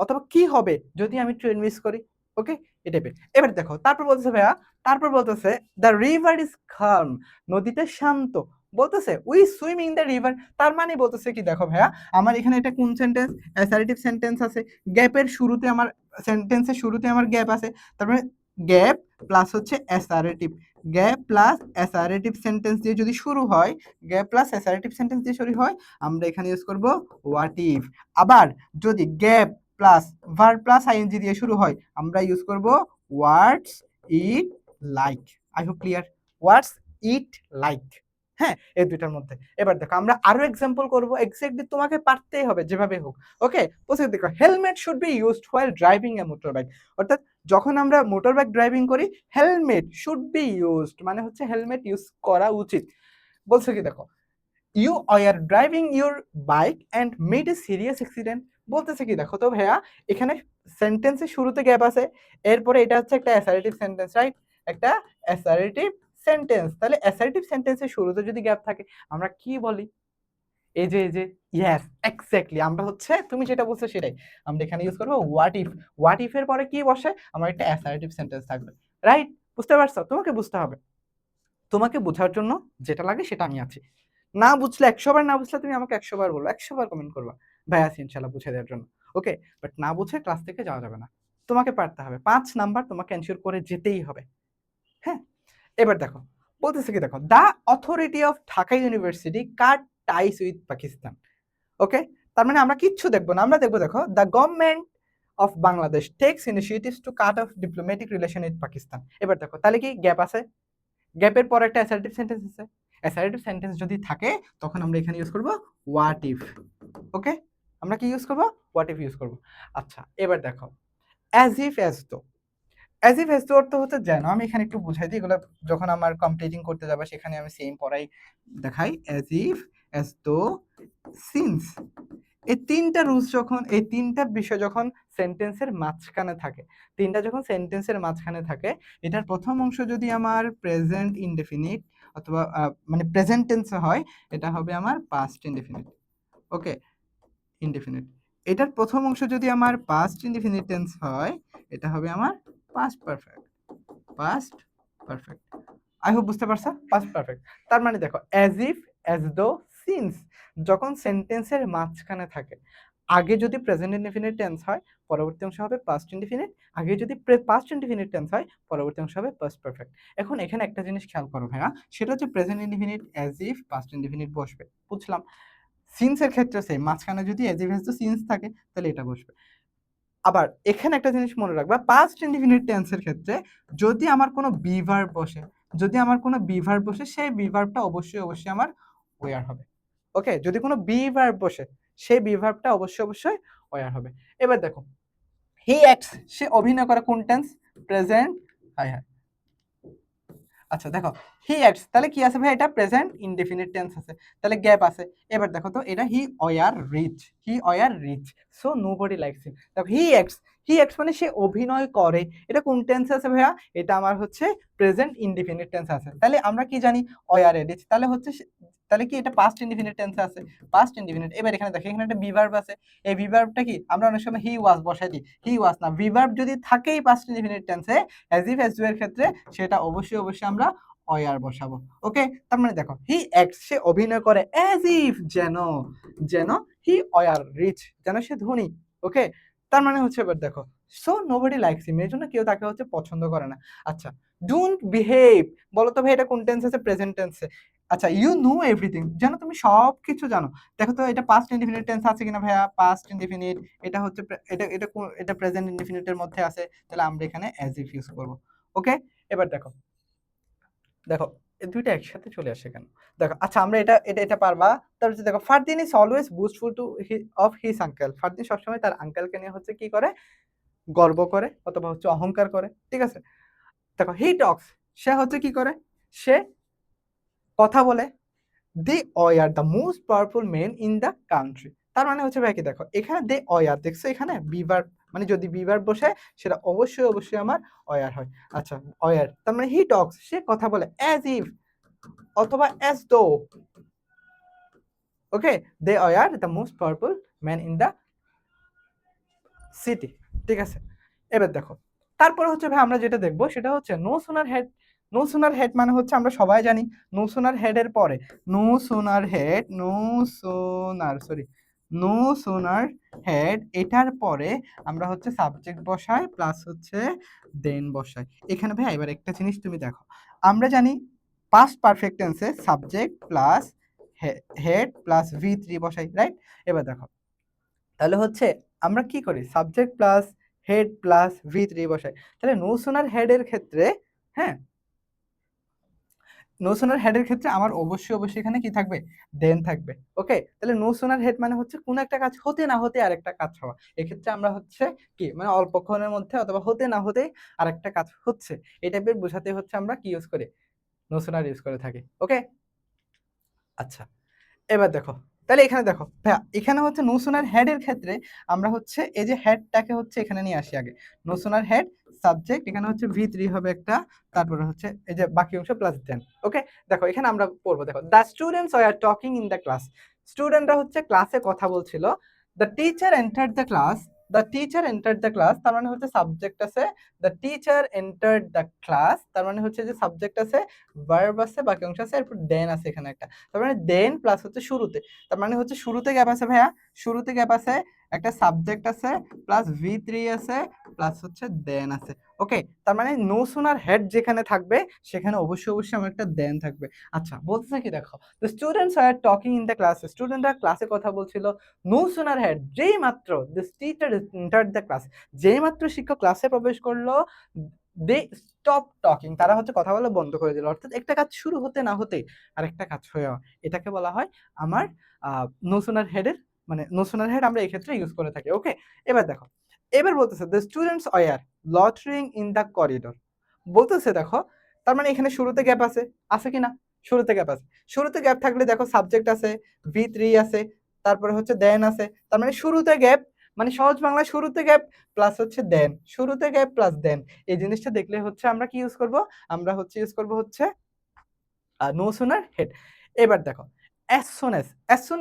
অথবা কি হবে যদি আমি ট্রেন মিস করি। ওকে, এটা এবার দেখো, তারপর বলতেছে ভাইয়া, তারপর বলতেছে দ্য রিভার ইজ কালম, নদীটা শান্ত, বলতেছে we swim in the river, তার মানে বলতেছে কি, দেখো ভাইয়া, আমার এখানে এটা কোন সেন্টেন্স, অ্যাসার্টিভ সেন্টেন্স আছে, গ্যাপের শুরুতে আমার, সেন্টেন্সের শুরুতে আমার গ্যাপ আছে, তার মানে গ্যাপ প্লাস হচ্ছে assertive, gap plus assertive sentence দিয়ে যদি শুরু হয়, গ্যাপ প্লাস অ্যাসার্টিভ সেন্টেন্স দিয়ে শুরু হয়, আমরা এখানে ইউজ করব হোয়াট ইফ। আবার যদি gap plus verb plus ING দিয়ে শুরু হয়, আমরা ইউজ করব what's it like. I hope clear, what's it like. হ্যাঁ, এই দুইটার মধ্যে। এবার দেখো আমরা আরো এক্সাম্পল করব, এক্স্যাক্টলি তোমাকে পারতেই হবে যেভাবে হোক। ওকে, প্রথমে দেখো, helmet should be used while driving a motorbike, অর্থাৎ যখন আমরা মোটর বাইক ড্রাইভিং করি, হেলমেট শুড বি ইউজড মানে হচ্ছে হেলমেট ইউজ করা উচিত। বলছে কি দেখো, you are driving your bike and made a serious accident, বলতেছে কি দেখো তো ভাইয়া, এখানে সেন্টেন্সের শুরুতে গ্যাপ আছে, এরপরে এটা হচ্ছে একটা অ্যাসার্টিভ সেন্টেন্স, রাইট, একটা অ্যাসার্টিভ সেন্টেন্স। তাহলে অ্যাসার্টিভ সেন্টেন্সের শুরুতে যদি গ্যাপ থাকে আমরা কি বলি, এই যে ইয়েস এক্স্যাক্টলি, আমরা হচ্ছে তুমি যেটা বলছো সেটাই, আমরা এখানে ইউজ করবো হোয়াট ইফ। হোয়াট ইফ এর পরে কি বসে, আমার একটা অ্যাসার্টিভ সেন্টেন্স থাকবে, রাইট, বুঝতে পারছো, তোমাকে বুঝতে হবে, তোমাকে বোঝার জন্য যেটা লাগে সেটা আমি আছি। না বুঝলে 100 বার, না বুঝলে তুমি আমাকে 100 বার বলবো, 100 বার কমেন্ট করবা, ভাই আছি ইনশাআল্লাহ বুঝে দেওয়ার জন্য। ওকে, বাট না বুঝে ক্লাস থেকে যাওয়া যাবে না, তোমাকে পারতে হবে, 5 নাম্বার তোমাকে এনশিওর করে যেতেই হবে। হ্যাঁ, এবার দেখো, বলতেছে কি দেখো, the authority of Dhaka university cut ties with Pakistan. Okay, তার মানে আমরা কিচ্ছু দেখবো না, আমরা দেখবো দেখো, the government of Bangladesh takes initiatives to cut off diplomatic relation with Pakistan. এবার দেখো, তাহলে কি গ্যাপ আছে, গ্যাপের পর একটা অ্যাসার্টিভ সেন্টেন্স আছে, অ্যাসার্টিভ সেন্টেন্স যদি থাকে তখন আমরা এখানে ইউজ করব হোয়াট ইফ। ওকে, আমরা কি ইউজ করব? হোয়াট ইফ ইউজ করব। আচ্ছা, এবার দেখো অ্যাজ ইফ অ্যাজ তো। অ্যাজ ইফ অ্যাজ তো অর্থ হচ্ছে যেন, আমি এখানে একটু বুঝাই দিই, এগুলো যখন আমার কমপ্লিটিং করতে যাবে সেখানে আমি সেম পড়াই দেখাই। অ্যাজ ইফ, অ্যাজ তো, সিন্স, এই তিনটা রুলস যখন, এই তিনটা বিষয় যখন সেন্টেন্সের মাঝখানে থাকে, তিনটা যখন সেন্টেন্সের মাঝখানে থাকে, এটার প্রথম অংশ যদি আমার প্রেজেন্ট ইনডেফিনিট অথবা মানে প্রেজেন্ট টেন্সে হয়, এটা হবে আমার পাস্ট ইনডেফিনিট। ওকে, ইনডেফিনিট। এটার প্রথম অংশ যদি আমার পাস্ট ইনডেফিনিট টেন্স হয়, এটা হবে আমার past perfect. Past perfect. I hope বুঝতে পারছো? Past perfect. তার মানে দেখো অ্যাজ ইফ, অ্যাজ দো, সিন্স যখন সেন্টেন্সের মাঝখানে থাকে, আগে যদি প্রেজেন্ট ইনডেফিনিট টেন্স হয়, পরবর্তী অংশ হবে পাস্ট ইনডেফিনিট। আগে যদি পাস্ট ইনডেফিনিট টেন্স হয়, পরবর্তী অংশ হবে পাস্ট পারফেক্ট। এখন এখানে একটা জিনিস খেয়াল করো ভাইয়া, সেটা হচ্ছে present indefinite as if past indefinite বসবে, বুঝলাম। সিন্সের ক্ষেত্রে সেম, মাঝখানে যদি অ্যাজ ইফ অ্যাজ দো সিন্স থাকে তাহলে এটা বসবে। আবার এখানে একটা জিনিস মনে রাখবা, পাস্ট ইনডেফিনিট টেন্সের ক্ষেত্রে যদি আমার কোনো বি ভার্ব বসে, যদি আমার কোনো বি ভার্ব বসে, সেই বি ভার্বটা অবশ্যই অবশ্যই আমার ওয়ার হবে। ওকে, যদি কোনো বি ভার্ব বসে, সেই বি ভার্বটা অবশ্যই অবশ্যই ওয়ার হবে। এবার দেখো হি অ্যাক্টস, সে অভিনয় করে কোন টেন্স? প্রেজেন্ট। হাই হাই, আচ্ছা দেখো হি অ্যাক্টস, তাহলে কি আছে ভাই? এটা প্রেজেন্ট ইনডেফিনিট টেন্স আছে, তাহলে গ্যাপ আছে। এবার দেখো তো, এটা he were rich, he were rich, so nobody likes him. দেখো হি অ্যাক্টস, হি অ্যাক্টস মানে সে অভিনয় করে, এটা কোন টেন্স আছে ভাইয়া? এটা আমার হচ্ছে প্রেজেন্ট ইনডেফিনিট টেন্স আছে। তাহলে আমরা কি জানি? ওয়ার রিচ, তাহলে হচ্ছে তাহলে কি এটা পাস্ট ইনডেফিনিট টেন্স আছে? Past indefinite. এবার এখানে দেখো, এখানে একটা বিভার্ব আছে, এই বিভার্বটা কি আমরা অনেক সময় হি ওয়াজ বসাই দিই, হি ওয়াজ না, বিভার্ব যদি থাকেই পাস্ট ইনডেফিনিট টেন্সে অ্যাজ ইফ অ্যাজ ডু এর ক্ষেত্রে, সেটা অবশ্যই অবশ্যই আমরা অয়ার বসাবো। ওকে, তার মানে দেখো হি অ্যাক্টস, সে অভিনয় করে, অ্যাজ ইফ যেন, যেন হি অয়ার রিচ, যেন সে ধনী। ওকে, তার মানে হচ্ছে এবার দেখো সো নোবডি লাইকস হিম, এর জন্য কেউ তাকে হচ্ছে পছন্দ করে না। আচ্ছা, ডোন্ট বিহেভ, বলো তো ভাই এটা কোন টেন্স আছে? প্রেজেন্ট টেন্সে। আচ্ছা, ইউ নো এভরিথিং, যেন তুমি সব কিছু জানো। দেখো তো এটা পাস্ট ইনডিফিনিট টেন্স আছে কিনা ভাইয়া? Past indefinite. এটা হচ্ছে এটা প্রেজেন্ট ইনডিফিনিটের মধ্যে আছে, তাহলে আমরা এখানে অ্যাজ ইফ ইউজ করব। ওকে, এবার দেখো, দেখো এই দুইটা একসাথে চলে আসে কেন? দেখো আচ্ছা, আমরা এটা এটা এটা পারবা। তারপর হচ্ছে দেখো Fardin is always boastful to of his uncle, Fardin সবসময় তার আঙ্কেলকে নিয়ে হচ্ছে কি করে? গর্ব করে অথবা হচ্ছে অহংকার করে, ঠিক আছে? দেখো হি টক্স, সে হচ্ছে কি করে? সে কথা বলে। They are the most powerful men in the country, তার মানে হচ্ছে ভাই কি, দেখো এখানে দে আর দেখছো, এখানে বিভার, মানে যদি বিভার বসে সেটা অবশ্যই অবশ্যই আমার অয়ার হয়। আচ্ছা, অয়ার তার মানে হি টক্স, সে কথা বলে, অ্যাজ ইফ অথবা as though. Okay, they are the most powerful man in the city, ঠিক আছে? এবার দেখো তারপর হচ্ছে ভাই আমরা যেটা দেখবো সেটা হচ্ছে no sooner head. No sooner head মানে হচ্ছে আমরা সবাই জানি নো সোনার হেড এর পরে, no sooner head, no sooner head এটার পরে আমরা হচ্ছে সাবজেক্ট বসাই প্লাস হচ্ছে দেন বসাই। এখানে ভাই এবার একটা জিনিস তুমি দেখো, আমরা জানি পাস্ট পারফেক্ট টেন্সে subject plus had plus V3 বসাই, রাইট? এবার দেখো তাহলে হচ্ছে আমরা কি করি? Subject plus had plus V3 বসাই। তাহলে নো সোনার হেড এর ক্ষেত্রে, হ্যাঁ, নো সোনার হেড এর ক্ষেত্রে আমার অবশ্যই অবশ্যই এখানে কি থাকবে? দেন থাকবে। ওকে, তাহলে নো সোনার হেড মানে হচ্ছে কোন একটা কাজ হতে না হতে আরেকটা কাজ হওয়া। এক্ষেত্রে আমরা হচ্ছে কি, মানে অল্পক্ষণের মধ্যে অথবা হতে না হতে আরেকটা কাজ হচ্ছে, এই টাইপের বোঝাতে হচ্ছে আমরা কি ইউজ করি? নো সোনার ইউজ করে থাকি। ওকে, আচ্ছা এবার দেখো, তাহলে এখানে দেখো ভাইয়া, এখানে হচ্ছে নো সোনার হেড এর ক্ষেত্রে আমরা হচ্ছে এই যে হেডটাকে হচ্ছে এখানে নিয়ে আসি আগে। নো সোনার হেড সাবজেক্ট, এখানে হচ্ছে V3 হবে একটা, তারপরে হচ্ছে এই যে বাকি অংশ প্লাস দেন। ওকে, দেখো এখানে আমরা পড়বো, দেখো the students are talking in the class, স্টুডেন্টরা হচ্ছে ক্লাসে কথা বলছিল। The teacher entered the class, the teacher entered the class তার মানে হচ্ছে সাবজেক্ট আছে, the teacher entered the class তার মানে হচ্ছে যে সাবজেক্ট আছে, ভার্ব আছে, বাকি অংশ আছে, এরপর দেন আছে এখানে একটা, তার মানে দেন প্লাস হচ্ছে শুরুতে, তার মানে হচ্ছে শুরুতে গ্যাপ আছে ভাইয়া, শুরুতে গ্যাপ আছে, একটা সাবজেক্ট আছে প্লাস V3 আছে প্লাস হচ্ছে দেন আছে। ওকে, তার মানে নো সোনার হেড যেখানে থাকবে সেখানে অবশ্যই অবশ্যই আমার একটা দেন থাকবে। আচ্ছা, বলতেছে কি দেখো, the students are talking in the class, স্টুডেন্টরা ক্লাসে কথা বলছিল। নো সোনার হেড, যেই মাত্র this teacher entered the class, যেই মাত্র শিক্ষক ক্লাসে প্রবেশ করলো, দে স্টপ টকিং, তারা হচ্ছে কথা বলা বন্ধ করে দিল। অর্থাৎ একটা কাজ শুরু হতে না হতে আরেকটা কাজ হয়ে যাওয়া, এটাকে বলা হয় আমার নো সুনার হেডের, মানে নো সুনার হেড আমরা এই ক্ষেত্রে ইউজ করে থাকি। ওকে, এবার দেখো, এবার বলতেছে the students were loitering in the corridor. বলতেছে দেখো, তার মানে এখানে শুরুতে গ্যাপ আছে, আছে কি না? শুরুতে গ্যাপ আছে। শুরুতে গ্যাপ থাকলে দেখো সাবজেক্ট আছে, V3 আছে, তারপরে হচ্ছে দেন আছে, তার মানে শুরুতে গ্যাপ, মানে সহজ বাংলা শুরুতে গ্যাপ প্লাস হচ্ছে দেন, শুরুতে গ্যাপ প্লাস দেন। এই জিনিসটা দেখলে হচ্ছে আমরা কি ইউজ করব? আমরা হচ্ছে ইউজ করব হচ্ছে নো সুনার হেড। এবার দেখো as soon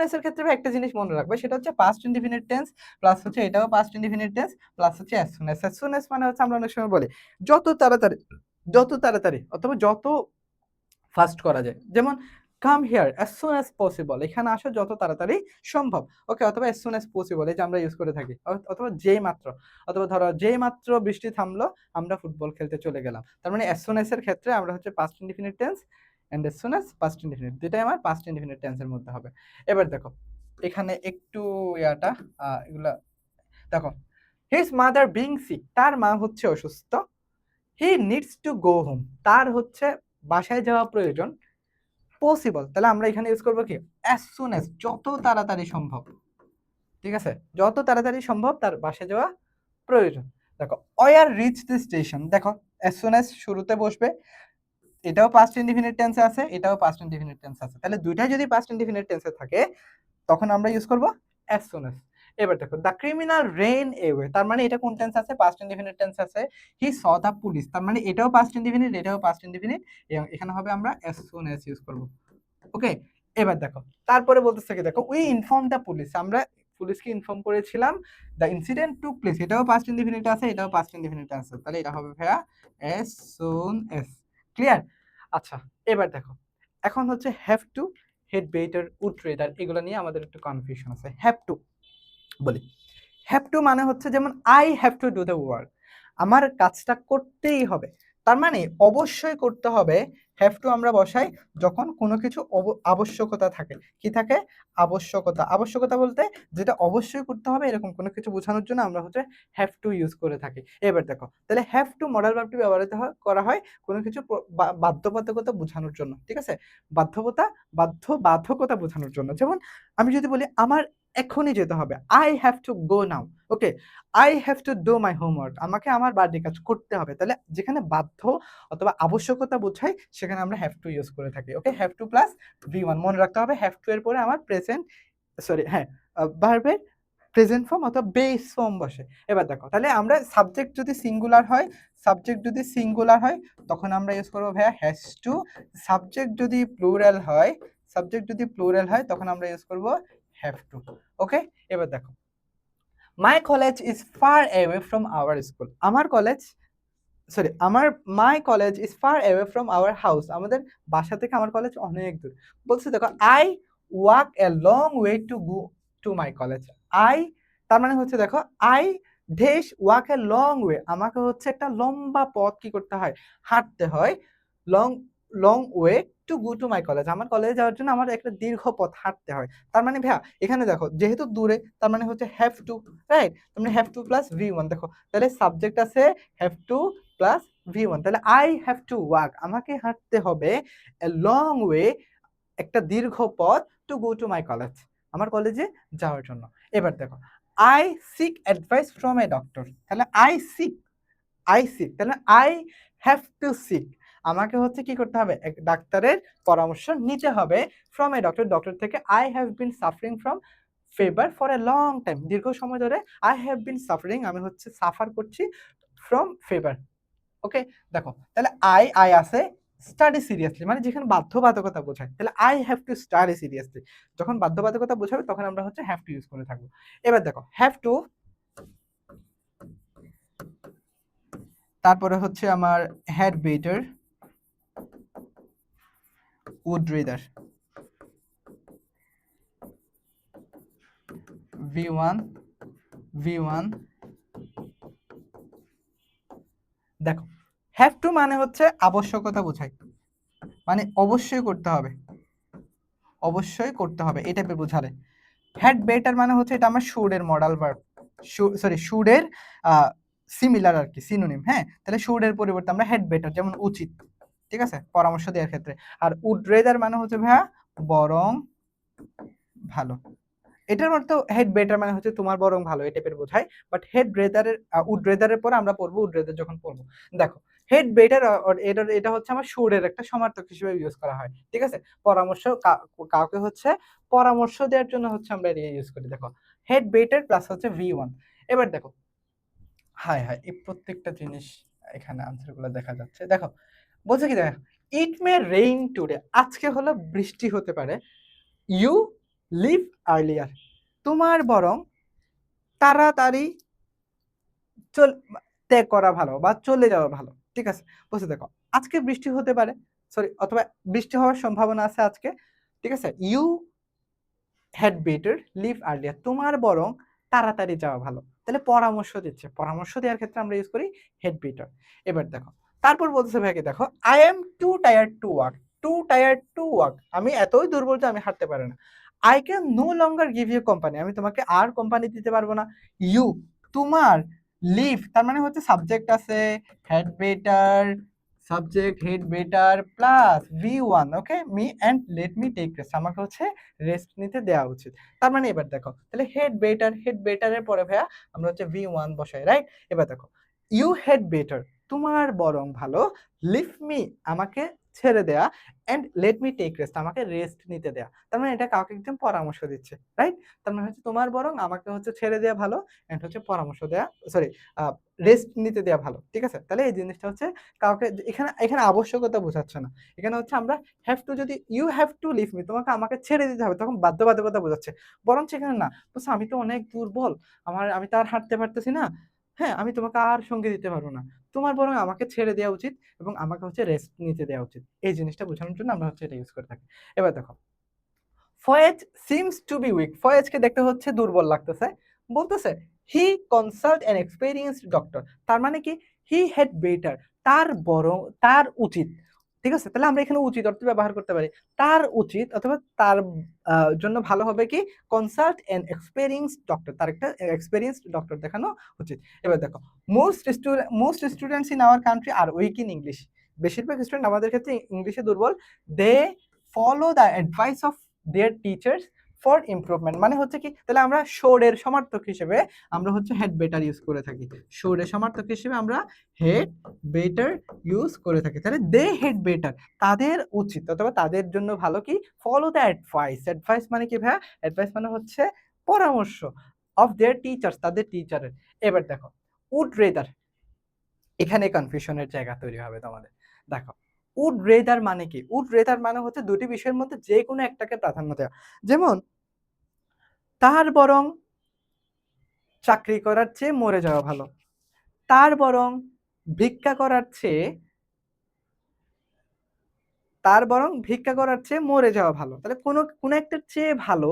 as এর ক্ষেত্রে একটা জিনিস মনে রাখবে, সেটা হচ্ছে পাস্ট ইনডিফিনিট টেন্স প্লাস হচ্ছে এটাও পাস্ট ইনডিফিনিট টেন্স প্লাস হচ্ছে as soon as মানে হচ্ছে আমরা অনেক সময় বলি যত তাড়াতাড়ি, যত তাড়াতাড়ি অথবা যত ফাস্ট করা যায়। যেমন come here as soon as possible, এখানে আসো যত তাড়াতাড়ি সম্ভব। ওকে, অথবা as soon as possible এই যে আমরা ইউজ করে থাকি, অথবা যেই মাত্র, অথবা ধরো যেই মাত্র বৃষ্টি থামলো আমরা ফুটবল খেলতে চলে গেলাম। তার মানে as soon as এর ক্ষেত্রে আমরা হচ্ছে past indefinite tense and as soon as past indefinite, দুটাই আমার পাস্ট ইনডিফিনিট টেন্সের মধ্যে হবে। এবার দেখো এখানে একটু ইয়াটা এগুলা দেখো, হিজ মাদার বিং সিক, তার মা হচ্ছে অসুস্থ। হি নিডস টু গো হোম, তার হচ্ছে বাসায় যাওয়া প্রয়োজন। পসিবল, তাহলে আমরা এখানে ইউজ করবো কি অ্যাজ সুন অ্যাজ, যত তাড়াতাড়ি সম্ভব। ঠিক আছে, যত তাড়াতাড়ি সম্ভব তার বাসে যাওয়া প্রয়োজন। দেখো ওয়ার রিচ দ্য স্টেশন, দেখো অ্যাজ সুন অ্যাজ শুরুতে বসবে, এটাও পাস্ট ইনডিফিনিট টেন্সে আছে, এটাও পাস্ট ইনডিফিনিট টেন্সে আছে, তাহলে দুইটাই যদি পাস্ট ইনডিফিনিট টেন্সে থাকে তখন আমরা ইউজ করব অ্যাজ সুন অ্যাজ। এবার দেখো দ্য ক্রিমিনাল রেন এওয়ে, তার মানে এটা কোন টেন্স আছে? পাস্ট ইনডিফিনিট টেন্স আছে। হি স দ্য পুলিশ, তার মানে এটাও পাস্ট ইনডিফিনিট, এটাও পাস্ট ইনডিফিনিট, এবং এখানে হবে আমরা অ্যাজ সুন অ্যাজ ইউজ করব। ওকে, এবার দেখো তারপরে বলতেছে কি, দেখো উই ইনফর্ম দ্য পুলিশ, আমরা পুলিশকে ইনফর্ম করেছিলাম। দ্য ইনসিডেন্ট টুক প্লেস, এটাও পাস্ট ইনডিফিনিট আছে, এটাও পাস্ট ইনডিফিনিট আছে, তাহলে এটা হবে ভাইয়া অ্যাজ সুন অ্যাজ। ক্লিয়ার? আচ্ছা, এবার দেখো এখন হচ্ছে have to, had better, would rather, এগুলো নিয়ে আমাদের একটু কনফিউশন আছে। হ্যাভ টু বলি, হ্যাভ টু মানে হচ্ছে যেমন I have to do the work, আমার কাজটা করতেই হবে, তার মানে অবশ্যই করতে হবে। হ্যাভ টু আমরা বসাই যখন কোনো কিছু আবশ্যকতা থাকে। কি থাকে? আবশ্যকতা। আবশ্যকতা বলতে যেটা অবশ্যই করতে হবে এরকম কোনো কিছু বোঝানোর জন্য আমরা হচ্ছে হ্যাভ টু ইউজ করে থাকি। এবার দেখো তাহলে হ্যাভ টু মডাল ভার্বটি ব্যবহৃত করা হয় কোনো কিছু বাধ্যবাধকতা বোঝানোর জন্য। ঠিক আছে, বাধ্যকতা বোঝানোর জন্য। যেমন আমি যদি বলি আমার এখনই যেতে হবে, I have to go now. Okay, I have to do my homework, আমাকে আমার বাড়ির কাজ করতে হবে। তাহলে যেখানে বাধ্য অথবা আবশ্যকতা বোঝায় সেখানে আমরা হ্যাভ টু ইউজ করে থাকি। ওকে, হ্যাভ টু প্লাস V1, মনে রাখতে হবে হ্যাভ টু এর পরে আমার প্রেজেন্ট, সরি হ্যাঁ, ভার্বের প্রেজেন্ট ফর্ম অথবা বেস ফর্ম বসে। এবার দেখো তাহলে আমরা সাবজেক্ট যদি সিঙ্গুলার হয়, সাবজেক্ট যদি সিঙ্গুলার হয় তখন আমরা ইউজ করবো ভাইয়া হ্যাজ টু। সাবজেক্ট যদি প্লুরাল হয়, সাবজেক্ট যদি প্লুরাল হয় তখন আমরা ইউজ করবো হ্যাভ টু। ওকে, এবার দেখো my college is far away from our school, আমার কলেজ, সরি আমার my college is far away from our house, আমাদের বাসা থেকে আমার কলেজ অনেক দূর। বলছে দেখো I walk a long way to go to my college, I তার মানে হচ্ছে দেখো I dash walk a long way, আমাকে হচ্ছে একটা লম্বা পথ কি করতে হয়? হাঁটতে হয়। Long long way to go to my college, আমার কলেজে যাওয়ার জন্য আমার একটা দীর্ঘ পথ হাঁটতে হয়। তার মানে ভাইয়া এখানে দেখো যেহেতু দূরে তার মানে হচ্ছে হ্যাভ টু, রাইট? তার মানে হ্যাভ টু প্লাস V1, দেখো তাহলে সাবজেক্ট আছে হ্যাভ টু প্লাস V1, তাহলে আই হ্যাভ টু ওয়াক, আমাকে হাঁটতে হবে এ লং ওয়ে, একটা দীর্ঘ পথ, to go to my college, আমার কলেজে যাওয়ার জন্য। এবার দেখো I seek advice from a doctor, তাহলে আই সিক তাহলে আই হ্যাভ টু সিক, আমাকে হচ্ছে কি করতে হবে? এক ডাক্তারের পরামর্শ নিতে হবে। ফ্রম এ ডক্টর, ডক্টর থেকে। I have been suffering from fever for a long time, দীর্ঘ সময় ধরে আই হ্যাভ বিন সাফারিং, আমি হচ্ছে সাফার করছি ফ্রম ফেভার। ওকে, দেখো তাহলে আই আছে স্টাডি সিরিয়াসলি, মানে যেখানে বাধ্যবাধকতা বোঝায়, তাহলে I have to study seriously, যখন বাধ্যবাধকতা বোঝাবে তখন আমরা হচ্ছে হ্যাভ টু ইউজ করে থাকবো। এবার দেখো হ্যাভ টু, তারপরে হচ্ছে আমার had better, would rather, V1 দেখো হ্যাভ টু মানে হচ্ছে আবশ্যকতা বোঝায়, মানে অবশ্যই করতে হবে, অবশ্যই করতে হবে এই টাইপের বোঝালে। হ্যাড বেটার মানে হচ্ছে এটা আমার শুড এর মডাল ভার্ব, সরি শুড এর সিমিলার আর কি, সিনোনিম। হ্যাঁ, তাহলে শুড এর পরিবর্তে আমরা হ্যাড বেটার, যেমন উচিত, ঠিক আছে, পরামর্শ দেওয়ার ক্ষেত্রে। আর উড রেদার মানে হচ্ছে ভাইয়া বরং ভালো। এটার অর্থ হেড বেটার মানে হচ্ছে তোমার বরং ভালো, এই টাইপের বোঝায়। বাট হেড রেদারের উড রেদারের পরে আমরা পড়বো উড রেদার যখন পড়বো। দেখো হেড বেটার এটা হচ্ছে আমার শুডের একটা সমার্থক হিসেবে ইউজ করা হয়, ঠিক আছে। পরামর্শ কাউকে হচ্ছে পরামর্শ দেওয়ার জন্য হচ্ছে আমরা এটা ইউজ করি। দেখো হেড বেটার প্লাস হচ্ছে V1। এবার দেখো হায় হায়, এই প্রত্যেকটা জিনিস এখানে আনসারগুলো দেখা যাচ্ছে। দেখো বলছে কি, দেখো ইট মে রেইন টুডে, আজকে হলো বৃষ্টি হতে পারে। ইউ লিভ আর্লিয়ার, তোমার বরং তাড়াতাড়ি চল ত্যাগ করা ভালো বা চলে যাওয়া ভালো, ঠিক আছে। বলছে দেখো আজকে বৃষ্টি হতে পারে, সরি, অথবা বৃষ্টি হওয়ার সম্ভাবনা আছে আজকে, ঠিক আছে। You had better leave earlier, তোমার বরং তাড়াতাড়ি যাওয়া ভালো। তাহলে পরামর্শ দিচ্ছে, পরামর্শ দেওয়ার ক্ষেত্রে আমরা ইউজ করি হেড বেটার। এবার দেখো তারপর বলতেছে ভাইকে, দেখো I am too tired to walk, too tired to walk, আমি এতই দুর্বল যে আমি হাঁটতে পারি না। I can no longer give you company, আমি তোমাকে আর কোম্পানি দিতে পারবো না। ইউ তোমার, লিভ তার মানে হচ্ছে সাবজেক্ট আছে, had better, subject had better plus V1, okay, me and let me take rest, আমাকে হচ্ছে রেস্ট নিতে দেওয়া উচিত। তার মানে এবার দেখো তাহলে হেড বেটার, হেড বেটারের পরে ভাইয়া আমরা হচ্ছে V1 বসাই, রাইট। এবার দেখো ইউ হেড বেটার, তোমার বরং ভালো, লিভ মি আমাকে ছেড়ে দেয়া, and let me take rest আমাকে রেস্ট নিতে দেয়া। তার মানে এটা কাউকে একদম পরামর্শ দিচ্ছে, রাইট। তার মানে হচ্ছে তোমার বরং আমাকে হচ্ছে ছেড়ে দেয়া ভালো, অ্যান্ড হচ্ছে পরামর্শ দেয়া, সরি, রেস্ট নিতে দেয়া ভালো, ঠিক আছে। তাহলে এই জিনিসটা হচ্ছে কাউকে, এখানে এখানে আবশ্যকতা বোঝাচ্ছে না, এখানে হচ্ছে আমরা হ্যাভ টু, যদি you have to leave me, তোমাকে আমাকে ছেড়ে দিতে হবে, তখন বাধ্যবাধকতা বোঝাচ্ছে। বরং সেখানে না, বলছে আমি তো অনেক দুর্বল, আমি তো আর হাঁটতে পারতেছি না, হ্যাঁ, আমি তোমাকে আর সঙ্গে দিতে পারবো না, তোমার বরং আমাকে ছেড়ে দেওয়া উচিত এবং আমাকে হচ্ছে রেস্ট নিতে দেওয়া উচিত। এই জিনিসটা বোঝানোর জন্য আমরা হচ্ছে এটা ইউজ করে থাকি। এবার দেখো Foyez seems to be weak, ফয়েজকে দেখতে হচ্ছে দুর্বল লাগতেছে, বলতেছে he consult an experienced doctor, তার মানে কি হি হ্যাড বেটার, তার বরং, তার উচিত, ঠিক আছে। তাহলে আমরা এখানে উচিত অর্থ ব্যবহার করতে পারি, তার উচিত অথবা তার জন্য ভালো হবে কি কনসাল্ট অ্যান এক্সপেরিয়েন্সড ডক্টর, তার একটা এক্সপেরিয়েন্সড ডক্টর দেখানো উচিত। এবার দেখো most students in our country are weak in English, বেশিরভাগ স্টুডেন্ট আমাদের ক্ষেত্রে ইংলিশে দুর্বল। They follow the advice of their teachers for improvement, মানে হচ্ছে কি, তাহলে আমরা শোরের সমার্থক হিসেবে আমরা হচ্ছে হেড বেটার ইউজ করে থাকি, শোরের সমার্থক হিসেবে আমরা হেড বেটার ইউজ করে থাকি। তাহলে দে হেড বেটার, তাদের উচিত অথবা তাদের জন্য ভালো কি ফলো দ্য অ্যাডভাইস, অ্যাডভাইস মানে কি ভাইয়া, অ্যাডভাইস মানে হচ্ছে পরামর্শ, অফ দেয়ার টিচার্স, তাদের টিচারের। এবার দেখো উড রেদার, এখানে কনফিউশনের জায়গা তৈরি হবে তোমাদের। দেখো উড রেদার মানে কি, উড রেদার মানে হচ্ছে দুটি বিষয়ের মধ্যে যে কোনো একটাকে প্রাধান্য দেওয়া, যেমন তার বরং চাকরি করার চেয়ে মরে যাওয়া ভালো, তার বরং ভিক্ষা করার চেয়ে, তার বরং ভিক্ষা করার চেয়ে মরে যাওয়া ভালো। তাহলে কোনো একটা চেয়ে ভালো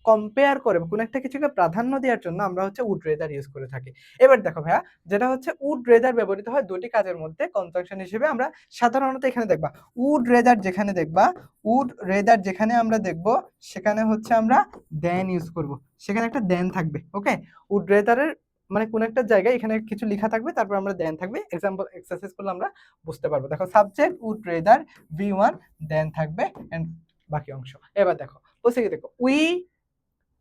কম্পেয়ার করে কোনো একটা কিছুকে প্রাধান্য দেওয়ার জন্য আমরা হচ্ছে উড রেদার ইউজ করে থাকি। এবার দেখো ভাইয়া, যেটা হচ্ছে উড রেদার ব্যবহৃত হয় দুটি কাজের মধ্যে কনজাংশন হিসেবে, আমরা সাধারণত এখানে দেখবা উড রেদার যেখানে দেখবা, উড রেদার যেখানে আমরা দেখব সেখানে হচ্ছে আমরা দেন ইউজ করব, সেখানে একটা দেন থাকবে, ওকে। উড রেদারের মানে কোন একটা জায়গায় এখানে কিছু লেখা থাকবে, তারপর আমরা দেন থাকবে, এক্সাম্পল এক্সারসাইজ করলে আমরা বুঝতে পারবো। দেখো সাবজেক্ট উড রেদার V1, দেন থাকবে এন্ড বাকি অংশ। এবার দেখো বলছে কি, দেখো we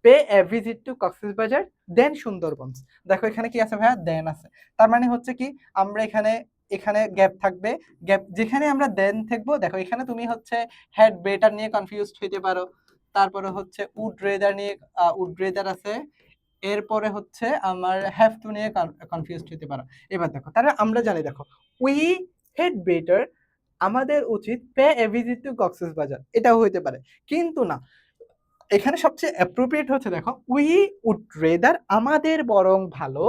pay a visit to Cox's Bazar দেন সুন্দরবনস, দেখো এখানে কি আছে ভাইয়া, দেন আছে। তার মানে হচ্ছে কি আমরা এখানে, এখানে গ্যাপ থাকবে, গ্যাপ যেখানে আমরা দেন থাকবো। দেখো এখানে তুমি হচ্ছে হেড বেটার নিয়ে কনফিউজড হইতে পারো, তারপরে হচ্ছে উড রেদার নিয়ে, উড রেদার আছে, এরপরে হচ্ছে আমার হ্যাভ টু নিয়ে কনফিউজড হতে পারো। এবার দেখো তাহলে আমরা জানি, দেখো উই হেড বেটার, আমাদের উচিত pay a visit to Cox's Bazar, এটাও হইতে পারে, কিন্তু না, এখানে সবচেয়ে অ্যাপ্রোপ্রিয়েট হচ্ছে, দেখো উই উড রেদার, আমাদের বরং ভালো,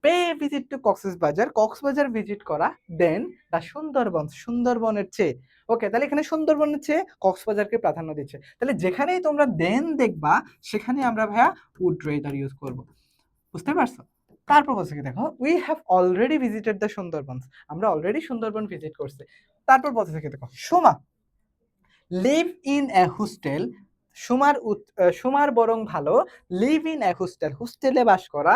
pay visit to Cox's Bazar, Cox's Bazar visit করা, দেন দা সুন্দরবন, সুন্দরবনের চেয়ে, ওকে। তাহলে এখানে সুন্দরবনের চেয়ে কক্সবাজারকে প্রাধান্য দিচ্ছে, তাহলে যেখানেই তোমরা দেন দেখবা সেখানে আমরা ভাইয়া উড রেদার ইউজ করব, বুঝতে পারছো। তারপর বলছে কি, দেখো we have already visited the Sundarban, আমরা অলরেডি সুন্দরবন ভিজিট করছি। তারপর বলছে কি, দেখো Soma live in a hostel, সুমার বরং ভালো লিভ ইন এ হোস্টেল, হোস্টেলে বাস করা,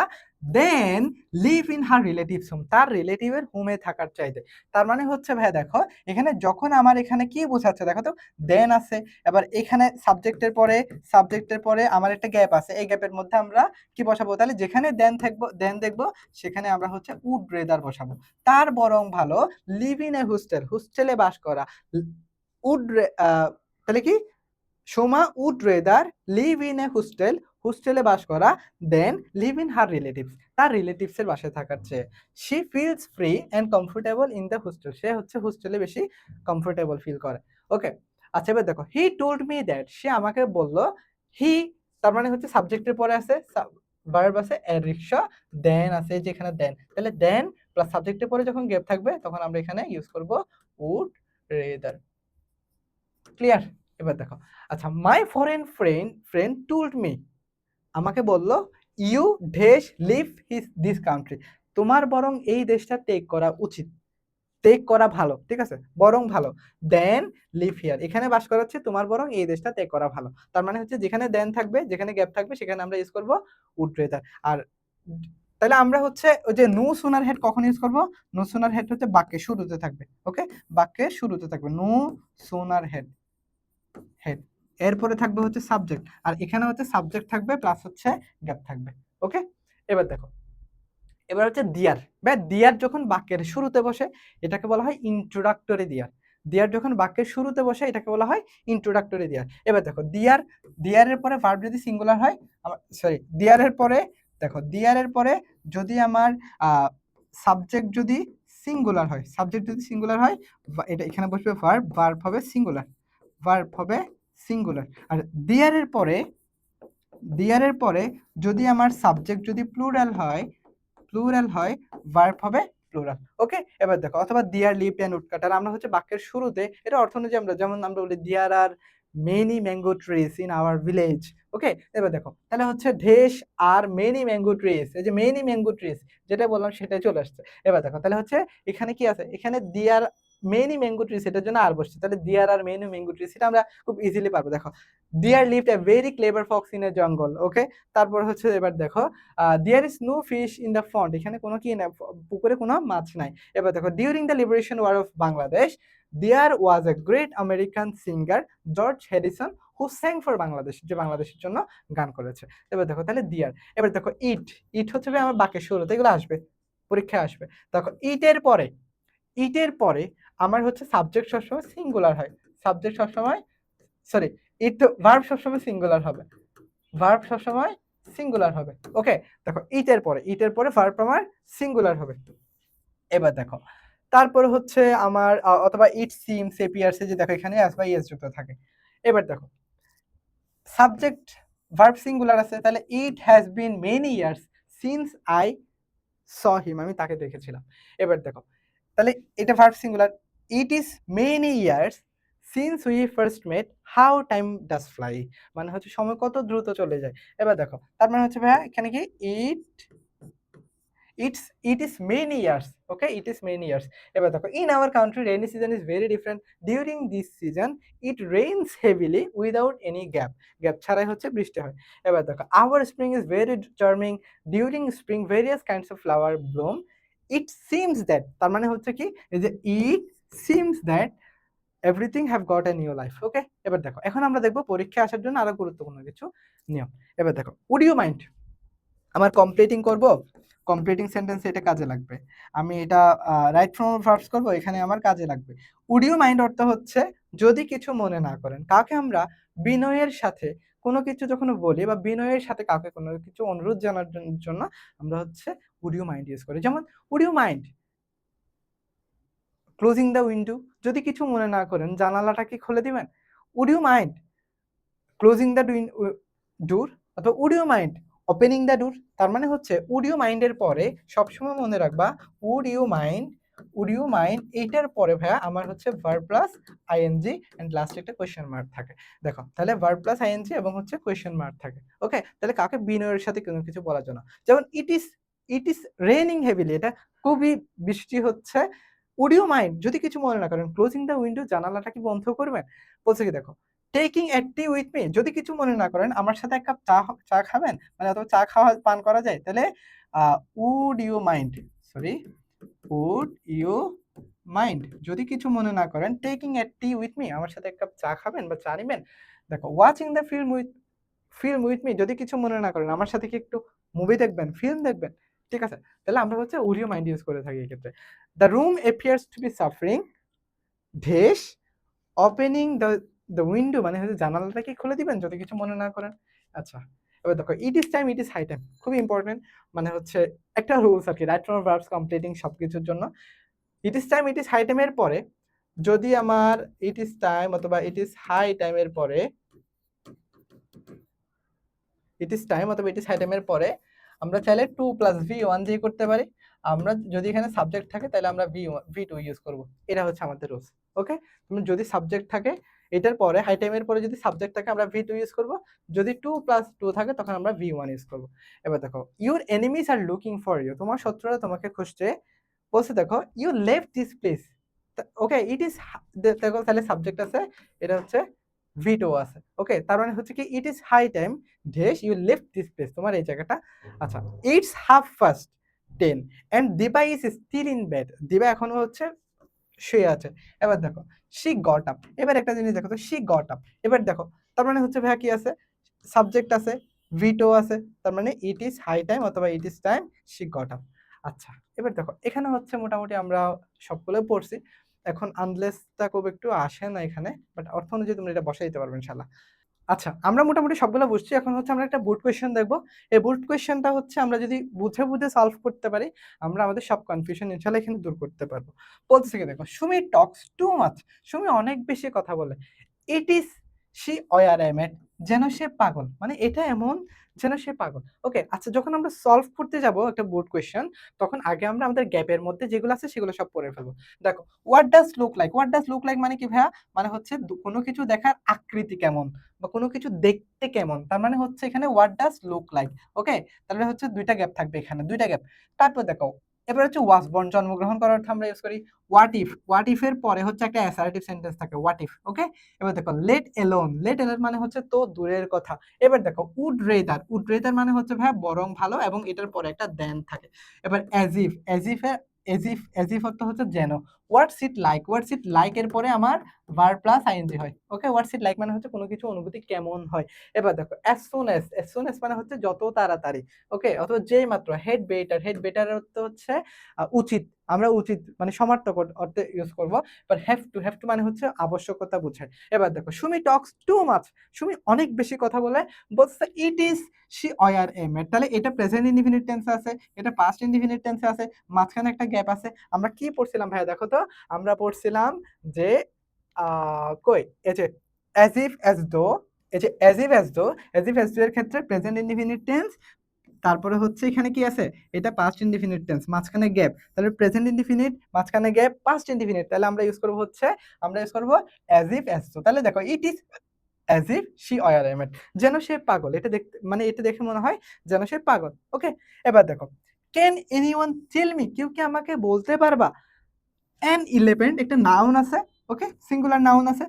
then live in her relatives home, তার রিলেটিভের হোমে থাকার চাইতে। তার মানে হচ্ছে ভাইয়া দেখো এখানে যখন আমার এখানে কি বোঝাচ্ছে দেখো তো, দেন আছে, এবার এখানে সাবজেক্টের পরে আমার একটা গ্যাপ আছে, এই গ্যাপের মধ্যে আমরা কি বসাবো, তাহলে যেখানে দেন দেখবো সেখানে আমরা হচ্ছে উড রেদার বসাবো। তার বরং ভালো লিভ ইন এ হোস্টেল, হোস্টেলে বাস করা, উড তাহলে কি Soma would rather live in a hostel, হোস্টেলে বাস করা, then live in her relatives, তার রিলেটিভসের বাসায় থাকার চেয়ে। She feels free and comfortable in the hostel, সে হচ্ছে হোস্টেলে বেশি কমফোর্টেবল ফিল করে। ওকে, আচ্ছা এবার দেখো হি টোল্ড মি দ্যাট, সে আমাকে বললো, হি তার মানে হচ্ছে সাবজেক্টের পরে আছে ভার্ব আছে এ রিক্সা, দেন আছে যেখানে দেন, তাহলে দেন প্লাস সাবজেক্টের পরে যখন গ্যাপ থাকবে তখন আমরা এখানে ইউজ করব উড রেদার। ক্লিয়ার? এবার দেখো আচ্ছা, my foreign friend told me, আমাকে বলল you dash leave this country, তোমার বরং এই দেশটা টেক করা উচিত, টেক করা ভালো, ঠিক আছে, বরং ভালো, দেন লিভ হিয়ার, এখানে বাস করা হচ্ছে তোমার বরং এই দেশটা টেক করা ভালো। তার মানে হচ্ছে যেখানে দেন থাকবে, যেখানে গ্যাপ থাকবে সেখানে আমরা ইউজ করব উড রেদার। আর তাহলে আমরা হচ্ছে ওই যে নো সুনার হেড কখন ইউজ করব, নো সুনার হেড হচ্ছে বাক্যের শুরুতে থাকবে। ওকে, বাক্যের শুরুতে থাকবে নো সুনার হেড, এরপরে থাকবে হচ্ছে সাবজেক্ট, আর এখানে হচ্ছে সাবজেক্ট থাকবে প্লাস হচ্ছে গ্যাপ থাকবে। ওকে, এবার দেখো এবার হচ্ছে দিয়ার, দিয়ার যখন বাক্যের শুরুতে বসে এটাকে বলা হয় ইন্ট্রোডাক্টরি দিয়ার, দিয়ার যখন বাক্যের শুরুতে বসে এটাকে বলা হয় ইন্ট্রোডাক্টরি দিয়ার। এবার দেখো দিয়ারের পরে ভার্ব যদি সিঙ্গুলার হয়, দিয়ারের পরে দেখো, দিয়ারের পরে যদি আমার সাবজেক্ট যদি সিঙ্গুলার হয়, এটা এখানে বসবে ভার্ব হবে সিঙ্গুলার। আর দিয়ারের পরে যদি আমার সাবজেক্ট যদি প্লুরাল হয় ভার্ব হবে প্লুরাল। ওকে, এবার দেখো অথবা দিয়ার লিভ অ্যান্ড উড কাটার, আমরা হচ্ছে বাক্যের শুরুতে এটা অর্থ অনুযায়ী আমরা যেমন আমরা বলি there are many mango trees in our village. Okay, এবার দেখো তাহলে হচ্ছে দেশ আর মেনি ম্যাঙ্গো ট্রিজ, এই যে মেনি ম্যাঙ্গো ট্রিজ যেটা বললাম সেটাই চলে আসছে। এবার দেখো তাহলে হচ্ছে এখানে কি আছে, এখানে দিয়ার মেনি ম্যাঙ্গো ট্রিজ এটার জন্য আর বসছে, তাহলে দিয়ার আর মেনি ম্যাঙ্গো ট্রিজ এটা আমরা খুব ইজিলি পারবো। দেখো there lived a very clever fox in a jungle. Okay, তারপর হচ্ছে এবার দেখো there is no fish in the pond, এখানে কোনো কি না, পুকুরে কোনো মাছ নাই। এবার দেখো during the liberation war of Bangladesh there was a great American singer George Harrison who sang for Bangladesh, যে বাংলাদেশের জন্য গান করেছে। এবার দেখো তাহলে দিয়ার। এবার দেখো ইট হচ্ছে আমার বাক্যের শুরুতে, এগুলো আসবে পরীক্ষায় আসবে। দেখো ইটের পরে আমার হচ্ছে সাবজেক্ট সবসময় সিঙ্গুলার হয়, সাবজেক্ট সবসময় সরি ভার্ব সবসময় সিঙ্গুলার হবে। ওকে, দেখো ইটের পরে ভার্ব আমার সিঙ্গুলার হবে। এবার দেখো তারপর হচ্ছে আমার অথবা ইট সিমস এপিয়ার্স, যে দেখো এখানে এস বা ইএস যুক্ত থাকে। এবার দেখো সাবজেক্ট ভার্ব সিঙ্গুলার আছে, তাহলে it has been many years since I saw him, আমি তাকে দেখেছিলাম। এবার দেখো তাহলে এটা verb singular, it is many years since we first met how time does fly, মানে হচ্ছে সময় কত দ্রুত চলে যায়। এবার দেখো তার মানে হচ্ছে ভাইয়া এখানে কি it is many years. Okay, it is many years. এবার দেখো in our country rainy season is very different. During this season it rains heavily without any gap ছাড়াই হচ্ছে বৃষ্টি হয়। এবার দেখো our spring is very charming. During spring various kinds of flower bloom. It seems that, তার মানে হচ্ছে কি এই যে it seems that everything have got a new life. ওকে, এবার দেখো এখন আমরা দেখবো পরীক্ষায় আসার জন্য আরো গুরুত্বপূর্ণ কিছু নিয়ম। এবার দেখো would you mind, আমার কমপ্লিটিং সেন্টেন্স এটা কাজে লাগবে, আমি এটা রাইট ফর্ম অফ ভার্বস করব, এখানে আমার কাজে লাগবে। উড ইউ মাইন্ড অর্থ হচ্ছে যদি কিছু মনে না করেন, কাউকে আমরা বিনয়ের সাথে কোনো কিছু যখন বলি বা বিনয়ের সাথে কাউকে কোনো কিছু অনুরোধ জানার জন্য আমরা হচ্ছে উড ইউ মাইন্ড ইউজ করি। যেমন would you mind closing the window, যদি কিছু মনে না করেন জানালাটা কি খুলে দিবেন। Would you mind closing the door, অথবা would you mind opening the door. তার মানে হচ্ছে উড ইউ মাইন্ডের পরে সবসময় মনে রাখবা উড ইউ মাইন্ড এইটার পরে ভাইয়া আমার হচ্ছে ভার্ব প্লাস আইএনজি এন্ড লাস্টে একটা কোয়েশ্চেন মার্ক থাকে। দেখো তাহলে ভার্ব প্লাস আইএনজি এবং হচ্ছে কোয়েশ্চেন মার্ক থাকে। ওকে, তাহলে কাকে বিনয়ের সাথে কোনো কিছু বলার জন্য, যেমন ইট ইজ রেইনিং হেভিলি, এটা খুবই বৃষ্টি হচ্ছে। উড ইউ মাইন্ড যদি কিছু মনে না করেন ক্লোজিং দ্য উইন্ডো, জানালাটা কি বন্ধ করবেন। বলছে কি দেখো taking a tea with me, যদি কিছু মনে না করেন আমার সাথে এক কাপ চা খাবেন, মানে অথবা চা খাওয়া পান করা যায়, তাহলে would you mind, sorry, would you mind, যদি কিছু মনে না করেন taking a tea with me, আমার সাথে এক কাপ চা খাবেন বা চা নিবেন। দেখো watching the film with me, যদি কিছু মনে না করেন আমার সাথে কি একটু মুভি দেখবেন, ফিল্ম দেখবেন, ঠিক আছে, তাহলে আমরা হচ্ছে উড ইউ মাইন্ড ইউজ করে থাকি এই ক্ষেত্রে। The room appears to be suffering, dash opening the window, মানে হচ্ছে জানালাটা কি খুলে দিবেন যদি কিছু মনে না করেন। আচ্ছা, এবার দেখো it is time, it is high time, খুবই ইম্পর্টেন্ট, মানে হচ্ছে একটা রুলস আর কি, রাইট ফ্রম ভার্বস কমপ্লিটিং সবকিছুর জন্য। It is time, it is high টাইমের পরে যদি আমার ইট ইজ টাইম অথবা ইট ইজ হাই টাইমের পরে, ইট ইজ টাইম অথবা ইট ইজ হাই টাইমের পরে আমরা চাইলে টু প্লাস ভি ওয়ান দিয়ে করতে পারি। আমরা যদি এখানে সাবজেক্ট থাকে তাহলে আমরা ভি টু ইউজ করবো, এটা হচ্ছে আমাদের রুলস। ওকে, তুমি যদি সাবজেক্ট থাকে এটার পরে, হাই টাইমের পরে যদি সাবজেক্ট থাকে আমরা ভি টু ইউজ করবো, যদি টু প্লাস টু থাকে তখন আমরা ভি ওয়ান ইউজ করবো। এবার দেখো your enemies are looking for you, তোমার শত্রুরা তোমাকে খুঁজছে, বলছে দেখো you left this place, okay it is, দেখো তাহলে সাবজেক্ট আছে, এটা হচ্ছে ভিটো আছে, ওকে, তার মানে হচ্ছে কি it is high time dash you left this place, তোমার এই জায়গাটা। আচ্ছা, it's half past 10 and Diba is still in bed, Diba এখনো হচ্ছে শুয়ে আছে। এবার দেখো শি গট আপ, এবার একটা জিনিস দেখো তো, শি গট আপ, এবার দেখো তার মানে হচ্ছে ভাইয়া কি আছে, সাবজেক্ট আছে, ভিটো আছে, তার মানে ইট ইজ হাই টাইম অথবা ইট is time she got up. আচ্ছা, এবার দেখো এখানে হচ্ছে মোটামুটি আমরা সবগুলো পড়ছি, এখন আনলেসটা খুব একটু আসে না এখানে, বাট অর্থ অনুযায়ী তোমরা এটা বসাই দিতে পারবে ইনশাল্লাহ। আচ্ছা, আমরা মোটামুটি সবগুলো বুঝছি, এখন হচ্ছে আমরা একটা বোর্ড কোয়েশ্চেন দেখবো। এই বোর্ড কোয়েশ্চেনটা হচ্ছে আমরা যদি বুঝে বুঝে সলভ করতে পারি, আমরা আমাদের সব কনফিউশন ইনশাল্লাহ এখানে দূর করতে পারবো। বলতেছে কি দেখো, Sumi talks too much, Sumi অনেক বেশি কথা বলে। It is she were a mad, যেন সে পাগল, মানে এটা এমন যেন সে পাগল। ওকে, আচ্ছা, যখন আমরা সলভ করতে যাব একটা বোর্ড কোয়েশ্চেন, তখন আগে আমরা আমাদের গ্যাপের মধ্যে যেগুলো আছে সেগুলো সব পড়ে ফেলবো। দেখো what does look like, what does look like মানে কি ভাইয়া, মানে হচ্ছে কোনো কিছু দেখার আকৃতি কেমন বা কোনো কিছু দেখতে কেমন, তার মানে হচ্ছে এখানে হোয়াট ডাজ লুক লাইক। ওকে, তাহলে হচ্ছে দুইটা গ্যাপ থাকবে, এখানে দুইটা গ্যাপ। তারপর দেখো এবার হচ্ছে ওয়াজ বর্ন, জন্মগ্রহণ করার অর্থে আমরা ইউজ করি হোয়াট ইফ, হোয়াট ইফ এর পরে হচ্ছে একটা অ্যাসার্টিভ সেন্টেন্স থাকে হোয়াট ইফ। ওকে, এবার দেখো লেট এলোন, লেট এলোন মানে হচ্ছে তো দূরের কথা। এবার দেখো উড রেদার, উড রেদার মানে হচ্ছে ভাই বরং ভালো, এবং এটার পরে একটা দেন থাকে। এবার অ্যাজ ইফ, অ্যাজ ইফ অর্থ হচ্ছে যেন। হোয়াটস it like, what's it like এর পরে আমার ভার্ব প্লাস আইএনজি হয়। ওকে, হোয়াটস ইট লাইক মানে হচ্ছে কোনো কিছু অনুভূতি কেমন হয়। এবার দেখো as soon as, as soon as মানে হচ্ছে যত তাড়াতাড়ি। ওকে, অথবা যেই মাত্র। হেড বেটার, হেড বেটার অর্থ হচ্ছে উচিত, আমরা উচিত মানে সমার্থক অর্থে ইউজ করব। But have to, have to মানে হচ্ছে আবশ্যকতা বোঝায়। এবার দেখো Sumi talks too much, Sumi অনেক বেশি কথা বলে, বলছে it is she were a mad, তাহলে এটা প্রেজেন্ট ইনডিফিনিট টেন্সে আছে, এটা পাস্ট ইনডিফিনিট টেন্সে আছে, মাঝখানে একটা গ্যাপ আছে। আমরা কি পড়ছিলাম ভাইয়া দেখো তো, আমরা পড়ছিলাম যে কই এই যে অ্যাজ ইফ অ্যাজ দো, এই যে অ্যাজ ইফ অ্যাজ দো, অ্যাজ ইফ অ্যাজ দো এর ক্ষেত্রে প্রেজেন্ট ইনডিফিনিট টেন্স, তারপরে হচ্ছে এখানে কি আছে, এটা পাস্ট ইনডিফিনিট টেন্স, মাঝখানে গ্যাপ, তাহলে প্রেজেন্ট ইনডিফিনিট, মাঝখানে গ্যাপ, পাস্ট ইনডিফিনিট, তাহলে আমরা ইউজ করব হচ্ছে, আমরা ইউজ করব অ্যাজ ইফ অ্যাজ দো। তাহলে দেখো it is as if she were a mad, যেন সে পাগল, এটা দেখতে মানে এটা দেখে মনে হয় যেন সে পাগল। ওকে, এবার দেখো ক্যান এনিওয়ান টেল মি, কেউ কি আমাকে বলতে পারবা, অ্যান ইলেফ্যান্ট একটা নাউন আছে, ওকে, সিঙ্গুলার নাউন আছে।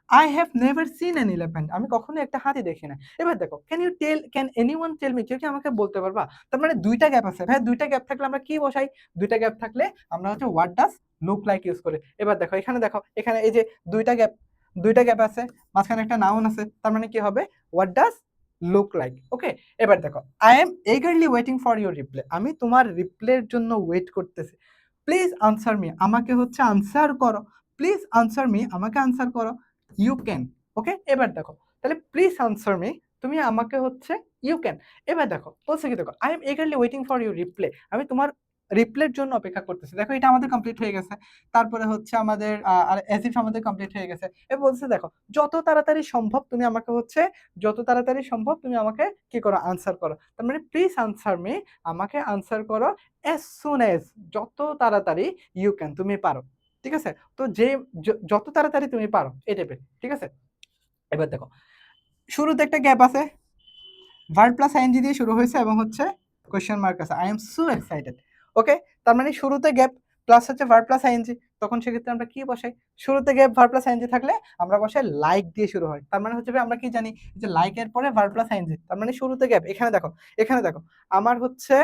I have never seen an elephant, আমি কখনো একটা হাতি দেখি না। এবার দেখো can you tell, can anyone tell me, কেউ কি আমাকে বলতে পারবা, তার মানে দুইটা গ্যাপ আছে ভাই, দুইটা গ্যাপ থাকলে আমরা কি বসাই, দুইটা গ্যাপ থাকলে আমরা হচ্ছে what does look like use করে। এবার দেখো এখানে, দেখো এখানে এই যে দুইটা গ্যাপ, দুইটা গ্যাপ আছে, মাঝখানে একটা নাউন আছে, তার মানে কি হবে হোয়াট ডাজ লুক লাইক। ওকে, এবার দেখো I M eagerly waiting for your reply, আমি তোমার রিপ্লাইয়ের জন্য ওয়েট করতেছি। প্লিজ আনসার মি, আমাকে হচ্ছে আনসার করো, প্লিজ আনসার মি, আমাকে আনসার করো। You can. ওকে, এবার দেখো তাহলে প্লিজ আনসার মি, তুমি আমাকে হচ্ছে ইউ ক্যান। এবার দেখো বলছে কি, দেখো I M eagerly waiting for your reply, আমি তোমার রিপ্লাইয়ের জন্য অপেক্ষা করতেছি। দেখো এটা আমাদের কমপ্লিট হয়ে গেছে, তারপরে হচ্ছে আমাদের আর অ্যাজ ইফ আমাদের কমপ্লিট হয়ে গেছে। এবার বলছে দেখো যত তাড়াতাড়ি সম্ভব তুমি আমাকে হচ্ছে, যত তাড়াতাড়ি সম্ভব তুমি আমাকে কি করো, আনসার করো, তার মানে প্লিজ আনসার মি, আমাকে আনসার করো অ্যাজ সুন অ্যাজ, যত তাড়াতাড়ি ইউ ক্যান, তুমি পারো। ঠিক আছে, তো যে যত তাড়াতাড়ি তুমি পারো এই টাইপের। ঠিক আছে, এবার দেখো শুরুতে একটা গ্যাপ আছে, ভার্ব প্লাস আইএনজি দিয়ে শুরু হয়েছে এবং হচ্ছে কোয়েশ্চেন মার্ক আছে, আই এম সো এক্সাইটেড। ওকে, তার মানে শুরুতে গ্যাপ প্লাস হচ্ছে ভার্ব প্লাস আইএনজি, তখন সেক্ষেত্রে আমরা কি বসাই? শুরুতে গ্যাপ ভার্ব প্লাস আইএনজি থাকলে আমরা বসাই লাইক দিয়ে শুরু হয়। তার মানে হচ্ছে আমরা কি জানি যে লাইকের পরে ভার্ব প্লাস আইএনজি, তার মানে শুরুতে গ্যাপ। এখানে দেখো আমার হচ্ছে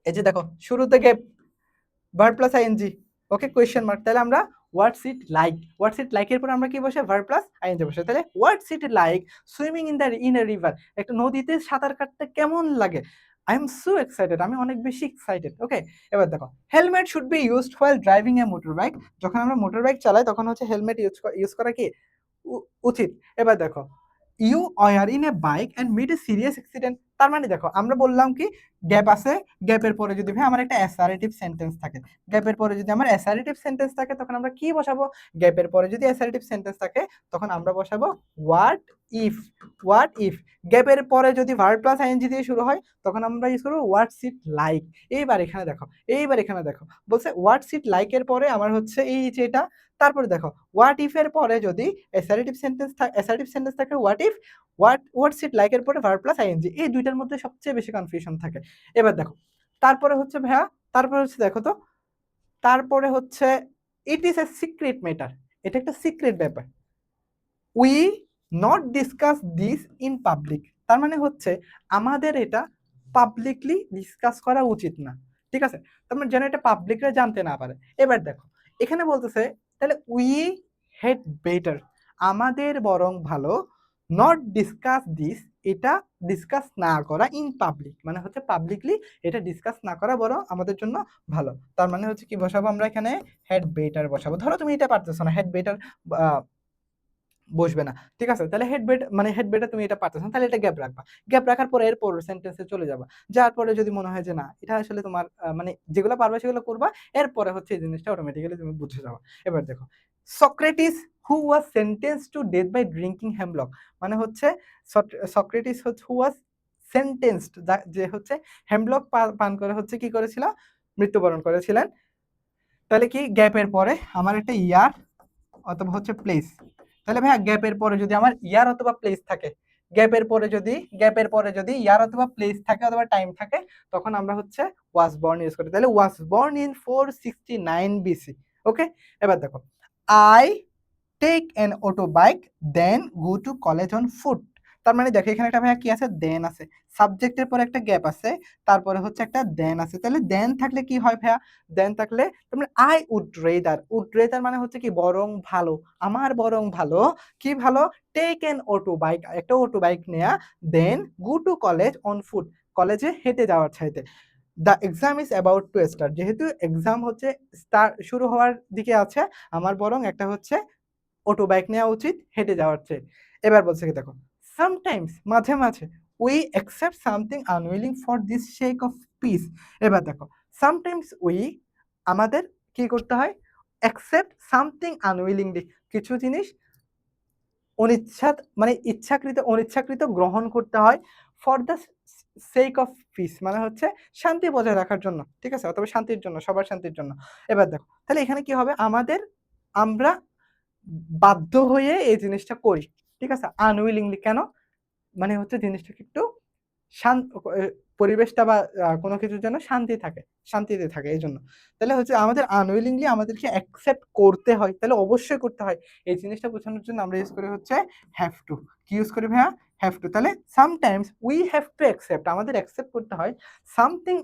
এই যে দেখো শুরুতে গ্যাপ ভার্ব প্লাস আইএনজি, ওকে, কোয়েশ্চেন মার্ক। তাহলে আমরা হোয়াটস ইট লাইক এর পর আমরা কি বসে ভার্ব প্লাস আইএনজি বসে। তাহলে what's it like swimming in a river, একটা নদীতে সাঁতার কাটতে কেমন লাগে? আই এম সো এক্সাইটেড, আমি অনেক বেশি এক্সাইটেড। ওকে, এবার দেখো helmet should be used while driving a motor bike, যখন আমরা মোটর বাইক চালাই তখন হচ্ছে হেলমেট ইউজ করা কি উচিত। এবার দেখো you are in a bike and meet a serious accident, তার মানে দেখো আমরা বললাম কি গ্যাপ আছে, গ্যাপের পরে যদি ভাই আমার একটা অ্যাসারেটিভ সেন্টেন্স থাকে, গ্যাপের পরে যদি আমার অ্যাসারেটিভ সেন্টেন্স থাকে তখন আমরা কি বসাবো? গ্যাপের পরে যদি অ্যাসারেটিভ সেন্টেন্স থাকে তখন আমরা বসাবো হোয়াট ইফ। হোয়াট ইফ গ্যাপের পরে যদি ভার্ব প্লাস আইএনজি দিয়ে শুরু হয় তখন আমরা ইউজ করবো হোয়াটস ইট লাইক। এইবার এখানে দেখো বলছে হোয়াটস ইট লাইক এর পরে আমার হচ্ছে এই যে এটা, তারপরে দেখো হোয়াট ইফ এর পরে যদি অ্যাসারেটিভ সেন্টেন্স থাকে হোয়াটস ইট লাইক এর পরে ভার্ব প্লাস আইএনজি, এই দুইটার মধ্যে সবচেয়ে বেশি কনফিউশন থাকে। এবার দেখো তারপরে হচ্ছে ভাইয়া, তারপরে হচ্ছে দেখো তো, তারপরে হচ্ছে it is a secret matter, এটা একটা সিক্রেট ব্যাপার। We not discuss this in public, তার মানে হচ্ছে আমাদের এটা পাবলিকলি ডিসকাস করা উচিত না, ঠিক আছে? তার মানে যেন এটা পাবলিকরা জানতে না পারে। এবার দেখো এখানে বলতেছে তাহলে উই হেড বেটার, আমাদের বরং ভালো, নট ডিসকাস দিস, এটা ডিসকাস না করা ইন পাবলিক, মানে হচ্ছে পাবলিকলি এটা ডিসকাস না করা বরং আমাদের জন্য ভালো। তার মানে হচ্ছে কি বসাবো আমরা এখানে? হেড বেটার বসাবো। ধরো তুমি এটা পারতেছো না, হেড বেটার বসবে না, ঠিক আছে? তাহলে হেড বেটা তুমি এটা পারতেছ না, তাহলে এটা গ্যাপ রাখবা। গ্যাপ রাখার পরে এরপর সেন্টেন্সে চলে যাবা, যাওয়ার পরে যদি মনে হয় যে না এটা আসলে তোমার মানে যেগুলো পারবা সেগুলো করবা, এরপরে হচ্ছে এই জিনিসটা অটোমেটিক্যালি তুমি বুঝে যাবা। এবার দেখো Socrates who was sentence to death by drinking hemlock, মানে হচ্ছে সক্রেটিস হচ্ছে হু ওয়াজ সেন্টেন্সড, যে হচ্ছে হেমলক পান করে হচ্ছে কি করেছিল? মৃত্যুবরণ করেছিলেন। তাহলে কি গ্যাপের পরে আমার একটা ইয়ার অথবা হচ্ছে প্লেস, তাহলে ভাইয়া গ্যাপের পরে যদি আমার ইয়ার অথবা প্লেস থাকে, গ্যাপের পরে যদি ইয়ার অথবা প্লেস থাকে অথবা টাইম থাকে তখন আমরা হচ্ছে ওয়াজ বর্ন ইউজ করি। তাহলে was born in 469 BC. Okay, এবার দেখো I take an auto bike then go to college on foot, তার মানে দেখো এখানে একটা ভাইয়া কি আছে? দেন আছে, সাবজেক্টের পরে একটা গ্যাপ আছে, তারপরে হচ্ছে একটা দেন আছে। তাহলে দেন থাকলে কি হয় ভাইয়া? দেন থাকলে তার মানে আই উড রেদার মানে হচ্ছে কি বরং ভালো, আমার বরং ভালো, কি ভালো? টেক এন অটো বাইক, একটা অটো বাইক নেয়া, then go to college on foot, কলেজে হেঁটে যাওয়ার চাইতে। The exam is about to start, যেহেতু এক্সাম হচ্ছে শুরু হওয়ার দিকে আছে, আমার বরং একটা হচ্ছে অটো বাইক নেওয়া উচিত হেঁটে যাওয়ার চেয়ে। এবার বলছে কি দেখো সামটাইমস মাঝে মাঝে we accept something unwilling for this shake off piece. এবার দেখো সামটাইমস আমাদের কি করতে হয়? অ্যাকসেপ্ট সামথিং আনউইলিংলি, কিছু জিনিস মানে অনিচ্ছাকৃত গ্রহণ করতে হয় for the sake of piece, মানে হচ্ছে শান্তি বজায় রাখার জন্য, ঠিক আছে? অথবা শান্তির জন্য, সবার শান্তির জন্য। এবার দেখো তাহলে এখানে কি হবে? আমরা বাধ্য হয়ে এই জিনিসটা করি, ঠিক আছে? আনউইলিংলি কেন? মানে হচ্ছে জিনিসটাকে একটু শান্ত পরিবেশটা বা কোনো কিছুর জন্য শান্তিতে থাকে এই জন্য। তাহলে হচ্ছে আমাদের আনউইলিংলি আমাদেরকে অ্যাকসেপ্ট করতে হয়, তাহলে অবশ্যই করতে হয়। এই জিনিসটা বোঝানোর জন্য আমরা ইউজ করি হচ্ছে হ্যাভ টু। কি ইউজ করি ভাইয়া? Have to. তাহলে sometimes we have to accept, আমাদের অ্যাকসেপ্ট করতে হয় সামথিং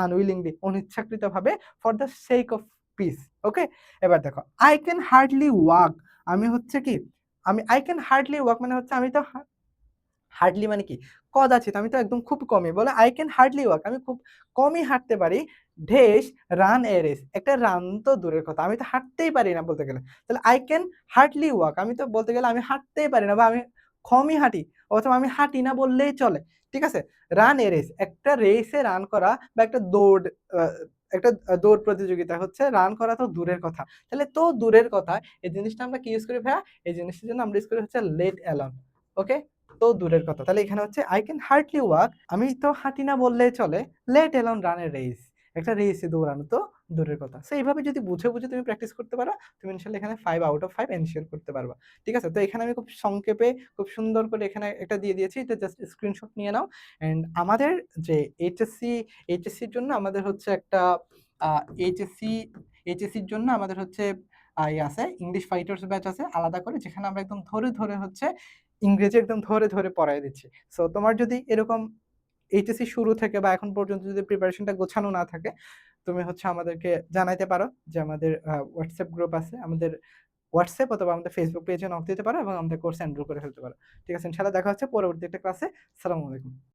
আনউইলিংলি অনিচ্ছাকৃতভাবে for the sake of peace. Okay, এবার দেখো আই ক্যান হার্ডলি ওয়াক, আমি হচ্ছে কি আই ক্যান হার্ডলি ওয়াক মানে হচ্ছে আমি তো হার্ডলি মানে কি কদাচিৎ, আমি তো একদম খুব কমই, বলে আই ক্যান হার্ডলি ওয়াক, আমি খুব কমই হাঁটতে পারি, ঢেস রান এ রেস, একটা রান তো দূরের কথা, আমি তো হাঁটতেই পারি না বলতে গেলে। তাহলে আই ক্যান হার্ডলি ওয়াক, আমি তো বলতে গেলে আমি হাঁটতেই পারি না বা আমি কমই হাঁটি, অথবা আমি হাঁটি না বললেই চলে, ঠিক আছে? রান এ রেস, একটা রেসে রান করা বা একটা দৌড় প্রতিযোগিতা হচ্ছে রান করা তো দূরের কথা, তাহলে তো দূরের কথা এই জিনিসটা আমরা কি ইউজ করি ভাইয়া? এই জিনিসটার জন্য আমরা ইউজ করি হচ্ছে লেট অ্যালন। ওকে, তো দূরের কথা, তাহলে এখানে হচ্ছে আই ক্যান হার্ডলি ওয়াক, আমি তো হাঁটি না বললেই চলে, let alone run a race, একটা রেসে দৌড়ানো তো দূরের কথা। সো এইভাবে যদি বুঝে বুঝে তুমি প্র্যাকটিস করতে পারো, তুমি ইনশাল্লাহ এখানে 5 আউট অফ 5 এনশিওর করতে পারবা, ঠিক আছে? তো এখানে আমি খুব সংক্ষেপে খুব সুন্দর করে এখানে একটা দিয়ে দিয়েছি, এটা জাস্ট স্ক্রিনশট নিয়ে নাও। অ্যান্ড আমাদের যে এইচএসসির জন্য আমাদের হচ্ছে একটা আ এইচএসসি এইচএসসির জন্য আমাদের হচ্ছে ইয়ে আছে, ইংলিশ ফাইটার্স ব্যাচ আছে আলাদা করে, যেখানে আমরা একদম ধরে হচ্ছে ইংরেজি একদম ধরে পড়ায় দিচ্ছি। সো তোমার যদি এরকম এইচএসসি শুরু থেকে বা এখন পর্যন্ত যদি প্রিপারেশনটা গোছানো না থাকে, তুমি হচ্ছে আমাদেরকে জানাইতে পারো যে আমাদের WhatsApp গ্রুপ আছে। আমাদের WhatsApp অথবা আমাদের Facebook পেজে নক দিতে পারো এবং আমাদের কোর্সে এনরোল করে ফেলতে পারো। ঠিক আছে? ইনশাআল্লাহ দেখা হচ্ছে পরবর্তী একটা ক্লাসে। আসসালামু আলাইকুম।